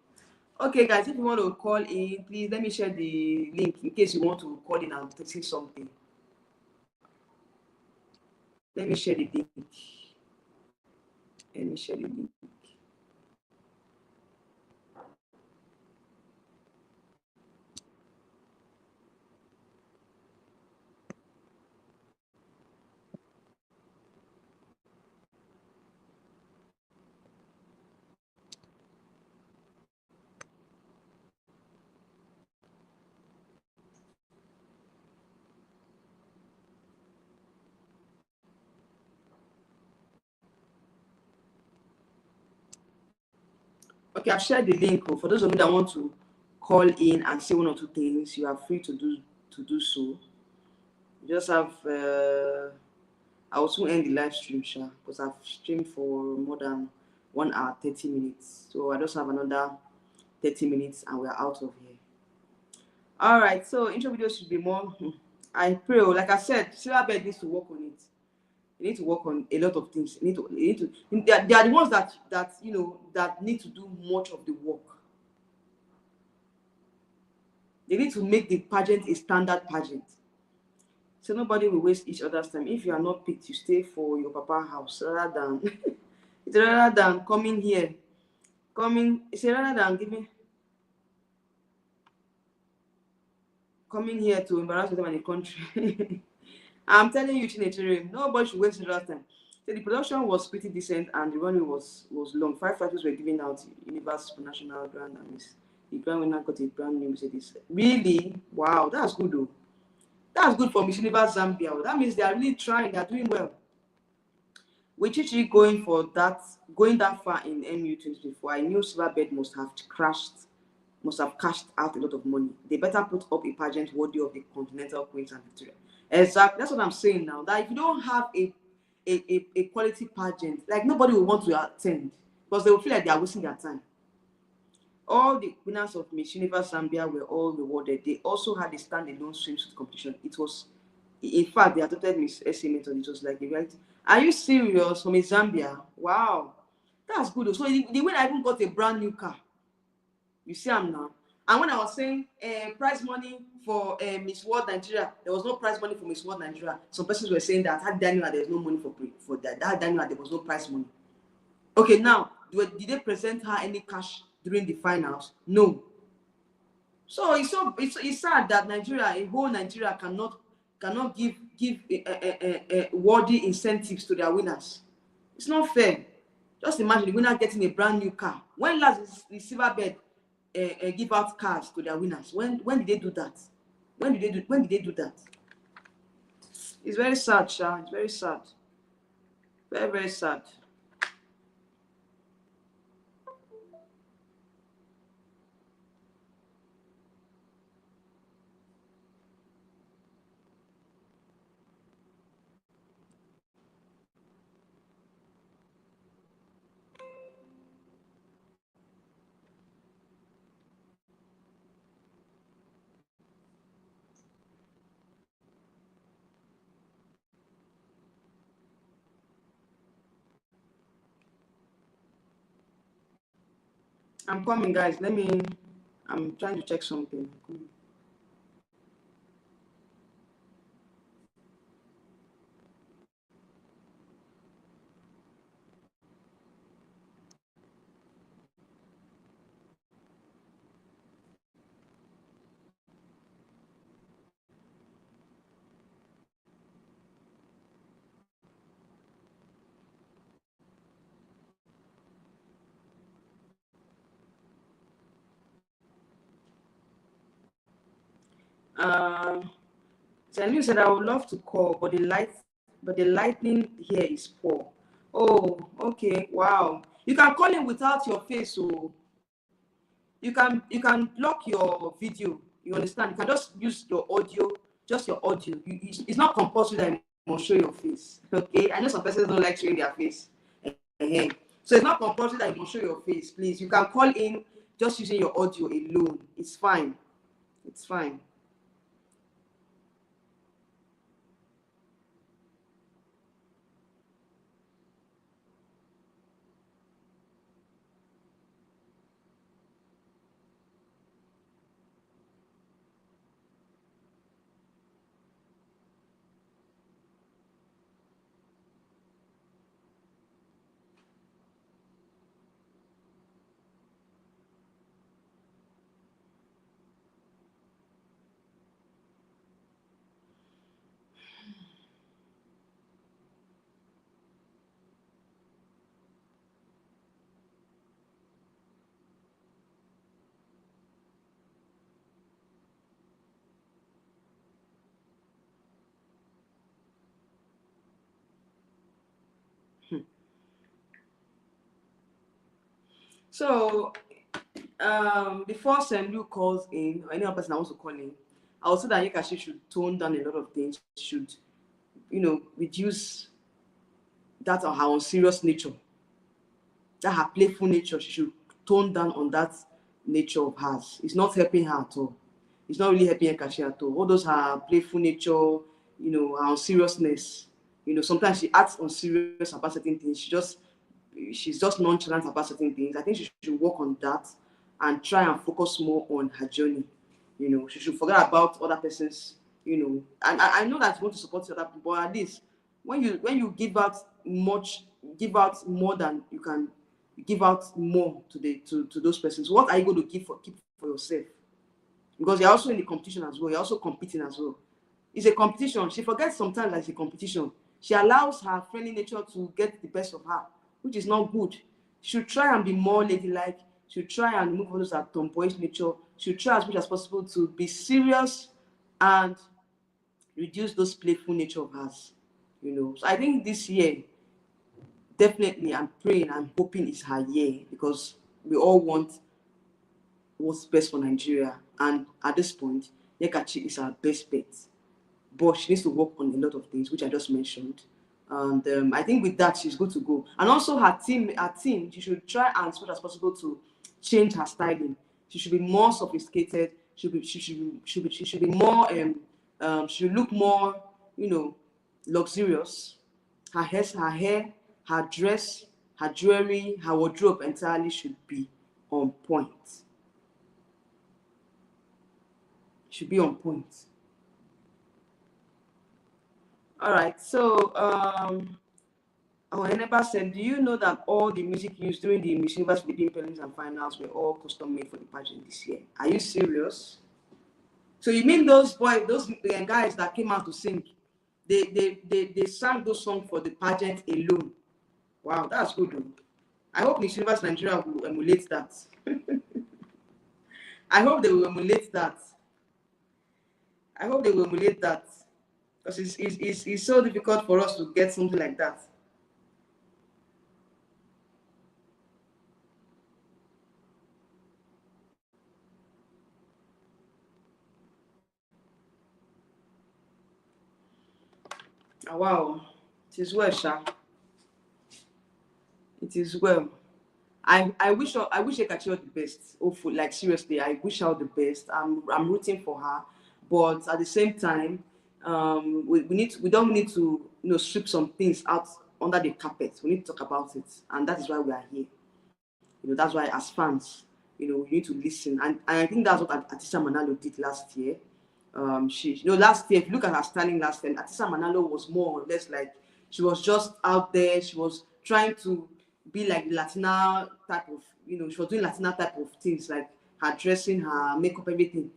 Okay, guys, if you want to call in, please let me share the link in case you want to call in and say something. Let me share the link. Okay, I've shared the link. For those of you that want to call in and say one or two things, you are free to do so. You just have I will soon end the live stream, because I've streamed for more than 1 hour 30 minutes. So I just have another 30 minutes and we're out of here. All right, so intro video should be more. I pray, like I said, Silverbird needs to work on it. They need to work on a lot of things. They are the ones that need to do much of the work. They need to make the pageant a standard pageant. So nobody will waste each other's time. If you are not picked, you stay for your papa house rather than coming here. Rather than coming here to embarrass them in the country. I'm telling you, Chinechere, nobody should waste their time. So the production was pretty decent and the runway was long. 5 titles were given out: Universe, National, Grand, and Miss. The grand winner got a brand new Mercedes. Really? Wow, that's good though. That's good for Miss Universe Zambia. That means they are really trying. They are doing well. With Chichi going that far in MU 2024, I knew Silverbird must have cashed out a lot of money. They better put up a pageant worthy of the Continental Queens and Victoria. Exactly. That's what I'm saying now. That if you don't have a quality pageant, like nobody will want to attend because they will feel like they are wasting their time. All the winners of Miss Universe Zambia were all rewarded. They also had a standalone swimsuit competition. It was, in fact, they adopted Miss SA method. It was like, are you serious? From Miss Zambia? Wow, that's good. So the winner even got a brand new car. You see, I'm now. And when I was saying prize money for Miss World Nigeria, there was no prize money for Miss World Nigeria. Some persons were saying that had Daniel there was no money for that. Had Daniel there was no prize money. Okay, now did they present her any cash during the finals? No. So it's sad that Nigeria, a whole Nigeria, cannot give worthy incentives to their winners. It's not fair. Just imagine the winner getting a brand new car. When last is the Silverbird give out cars to their winners? When did they do that? When did they do that? It's very sad, Sha. It's very sad. Very, very sad. I'm coming, guys. I'm trying to check something. Uh, Sanu said, I would love to call, but the lightning here is poor. Oh, okay. Wow. You can call him without your face, so you can block your video. You understand? You can just use your audio, just your audio. It's not compulsory that you must show your face. Okay. I know some persons don't like showing their face. So it's not compulsory that you must show your face. Please, you can call in just using your audio alone. It's fine. It's fine. So before Sendu calls in, or any other person that wants to call in, I would say that Nyekachi should tone down a lot of things. Should, reduce that or her unserious nature, that her playful nature. She should tone down on that nature of hers. It's not helping her at all. It's not really helping Nyekachi at all. All those her playful nature, her unseriousness. Sometimes she acts unserious about certain things. She's just nonchalant about certain things. I think she should work on that and try and focus more on her journey. She should forget about other persons. And I know that you want to support other people, but at least when you give out more than you can give out more to those persons. What are you going to keep for yourself? Because you're also in the competition as well. You're also competing as well. It's a competition. She forgets sometimes that it's a competition. She allows her friendly nature to get the best of her, which is not good. She should try and be more ladylike. She should try and remove all those tomboyish nature. She should try as much as possible to be serious and reduce those playful nature of hers. So I think this year, definitely, I'm praying and hoping it's her year, because we all want what's best for Nigeria. And at this point, Nyekachi is our best bet. But she needs to work on a lot of things, which I just mentioned. And I think with that, she's good to go. And also her team, she should try as much as possible to change her styling. She should be more sophisticated. She should be more. She should look more, luxurious. Her hair, her dress, her jewelry, her wardrobe entirely should be on point. should be on point. All right. So our neighbor said, do you know that all the music used during the Miss Universe Philippine prelims and finals were all custom made for the pageant this year? Are you serious? So you mean those boys, those guys that came out to sing, they sang those songs for the pageant alone? Wow, that's good. Though. I hope Miss Universe Nigeria will emulate that. I hope they will emulate that. I hope they will emulate that. Because it's so difficult for us to get something like that. Oh, wow. It is well, Sha. It is well. I wish Nyekachi all the best. Hopefully, like seriously, I wish her all the best. I'm rooting for her, but at the same time, we don't need to sweep some things out under the carpet. We need to talk about it, and that is why we are here. That's why as fans, we need to listen, and I think that's what Ahtisa Manalo did last year. Last year, if you look at her standing last year, Ahtisa Manalo was more or less like she was just out there. She was trying to be like the Latina type of, she was doing Latina type of things, like her dressing, her makeup, everything.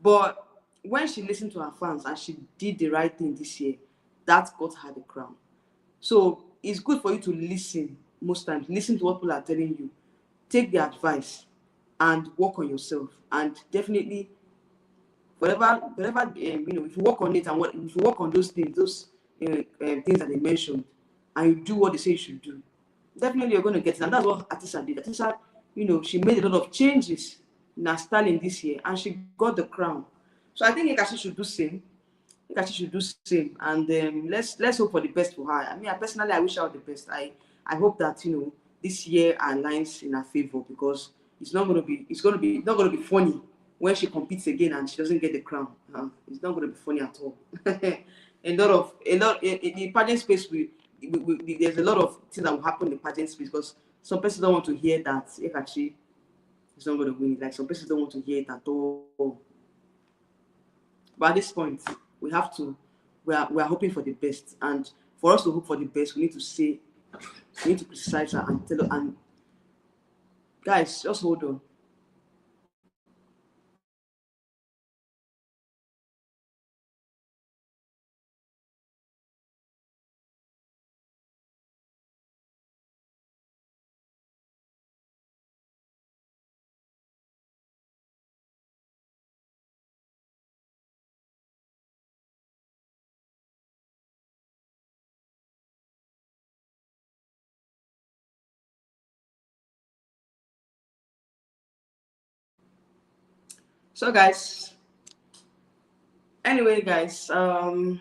But when she listened to her fans and she did the right thing this year, that got her the crown. So it's good for you to listen most times. Listen to what people are telling you. Take the advice and work on yourself. And definitely, whatever if you work on it and if you work on those things, things that they mentioned, and you do what they say you should do, definitely you're going to get it. And that's what Atisa did. Atisa, she made a lot of changes in her styling this year, and she got the crown. So I think Nyekachi should do same. Nyekachi should do same, and let's hope for the best for her. I mean, personally, I wish her all the best. I hope that this year aligns in her favor, because it's not going to be funny when she competes again and she doesn't get the crown. It's not going to be funny at all. In the pageant space, there's a lot of things that will happen in the pageant space, because some persons don't want to hear that Nyekachi is not going to win it. Like some persons don't want to hear it at all. But at this point, we are hoping for the best, and for us to hope for the best, we need to criticize her and tell her. And guys, just hold on. So, guys, anyway, guys, I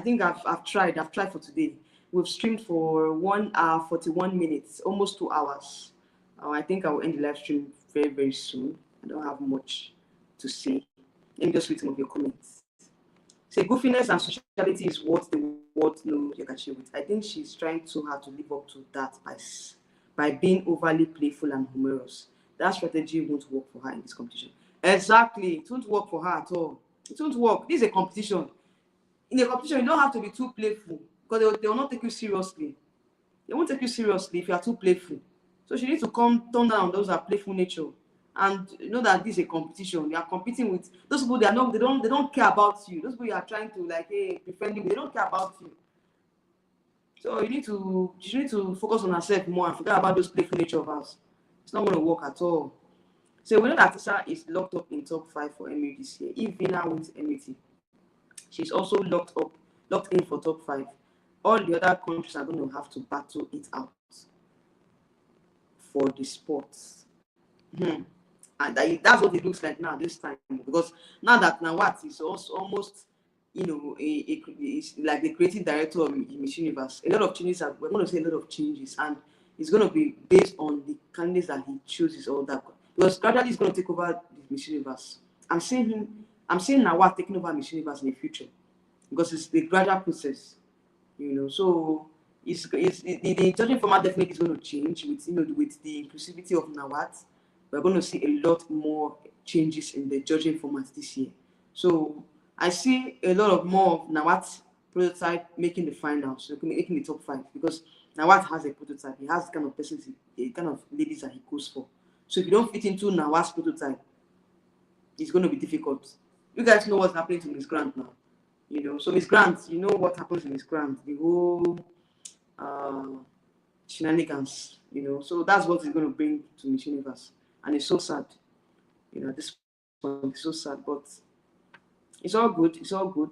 think I've tried for today. We've streamed for 1 hour 41 minutes, almost 2 hours. I think I will end the live stream very, very soon. I don't have much to say. Let me just read some of your comments. Say goofiness and sociality is what the world knows Nyekachi with. I think she's trying too hard to live up to that by being overly playful and humorous. That strategy won't work for her in this competition. Exactly, it won't work for her at all. It won't work. This is a competition. In a competition, you don't have to be too playful, because they will not take you seriously. They won't take you seriously if you are too playful. So she needs to turn down those are playful nature, and that this is a competition. You are competing with those people. They don't care about you. Those people you are trying to be friendly with, they don't care about you. So she need to focus on herself more and forget about those playful nature of hers. It's not going to work at all. So we know that Atisa is locked up in top 5 for MU this year. If Vina wins MUT, she's also locked in for top 5. All the other countries are going to have to battle it out for the sports. And that's what it looks like now this time, because now that Nawat is also almost it's like the creative director of Miss Universe. A lot of changes we're going to see a lot of changes, and it's going to be based on the candidates that he chooses, all that, because gradually he's going to take over the Miss Universe. I'm seeing Nawat taking over Miss Universe in the future, because it's the gradual process, so the judging format definitely is going to change with the inclusivity of Nawat. We're going to see a lot more changes in the judging format this year. So I see a lot of more of Nawat prototype making the finals, so making the top 5, because Nawat has a prototype. He has the kind of person, the kind of ladies that he goes for. So if you don't fit into Nawat's prototype, it's going to be difficult. You guys know what's happening to Miss Grant now. So Miss Grant, you know what happens to Miss Grant, the whole uh, shenanigans. So that's what it's going to bring to Miss Universe, and it's so sad. This one is so sad, but it's all good. It's all good.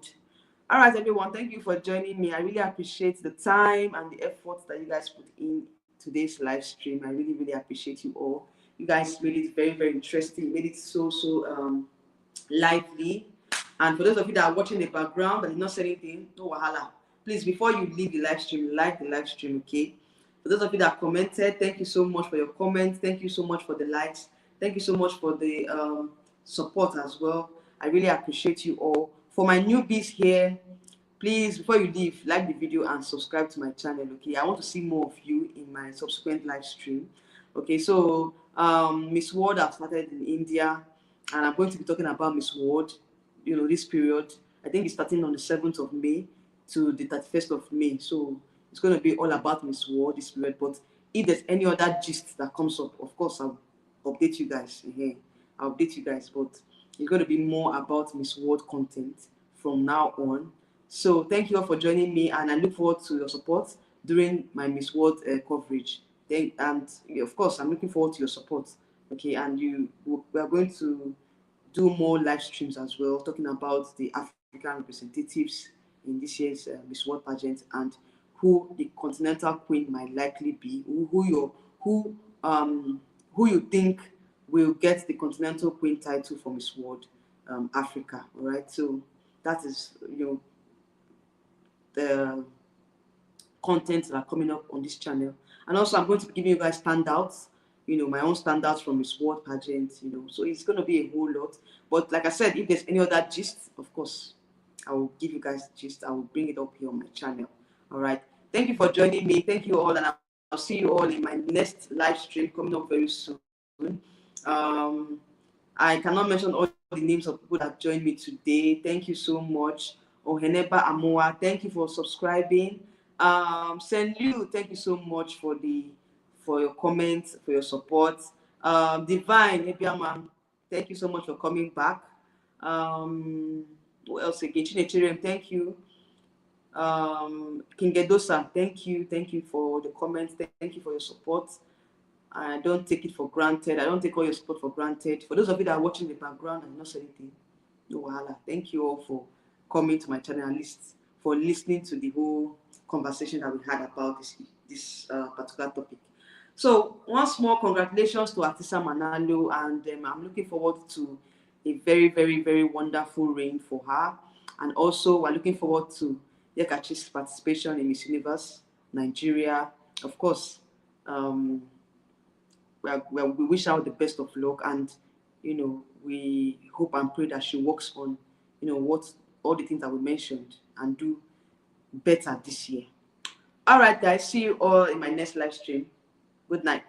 All right, everyone. Thank you for joining me. I really appreciate the time and the effort that you guys put in today's live stream. I really, really appreciate you all. You guys made it very, very interesting. You made it so lively. And for those of you that are watching the background and did not say anything, no wahala. Please, before you leave the live stream, like the live stream, okay? For those of you that commented, thank you so much for your comments. Thank you so much for the likes. Thank you so much for the support as well. I really appreciate you all. For my newbies here, please, before you leave, like the video and subscribe to my channel, okay? I want to see more of you in my subsequent live stream. Okay, so Miss World have started in India, and I'm going to be talking about Miss World, this period. I think it's starting on the 7th of May to the 31st of May. So it's going to be all about Miss World this period. But if there's any other gist that comes up, of course, I'll update you guys. I'll update you guys. But it's going to be more about Miss World content from now on. So thank you all for joining me, and I look forward to your support during my Miss World coverage. And of course, I'm looking forward to your support. Okay, and we are going to do more live streams as well, talking about the African representatives in this year's Miss World pageant, and who the continental queen might likely be, who you think will get the continental queen title for Miss World Africa. All right, so that is the content that are coming up on this channel. And also I'm going to be giving you guys standouts, my own standouts from Miss World pageant, so it's going to be a whole lot. But like I said, if there's any other gist, of course I will give you guys gist. I will bring it up here on my channel. All right, thank you for joining me. Thank you all, and I'll see you all in my next live stream coming up very soon. I cannot mention all the names of people that joined me today. Thank you so much. Oheneba Amoa, thank you for subscribing. Sen Liu, thank you so much for your comments, for your support. Divine Ebiama, thank you so much for coming back. Who else again? Chinechiriam, thank you. King Edosa, thank you for the comments. Thank you for your support. I don't take it for granted. I don't take all your support for granted. For those of you that are watching the background and not saying anything, no wahala. Thank you all for coming to my channel, and for listening to the whole conversation that we had about this particular topic. So once more, congratulations to Ahtisa Manalo, and I'm looking forward to a very, very, very wonderful reign for her. And also, we're looking forward to Nyekachi's participation in Miss Universe Nigeria. Of course, we wish her the best of luck, and we hope and pray that she works on what all the things that we mentioned and do better this year. All right, guys, see you all in my next live stream. Good night.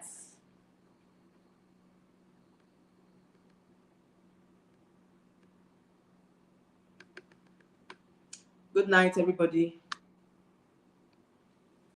Good night, everybody.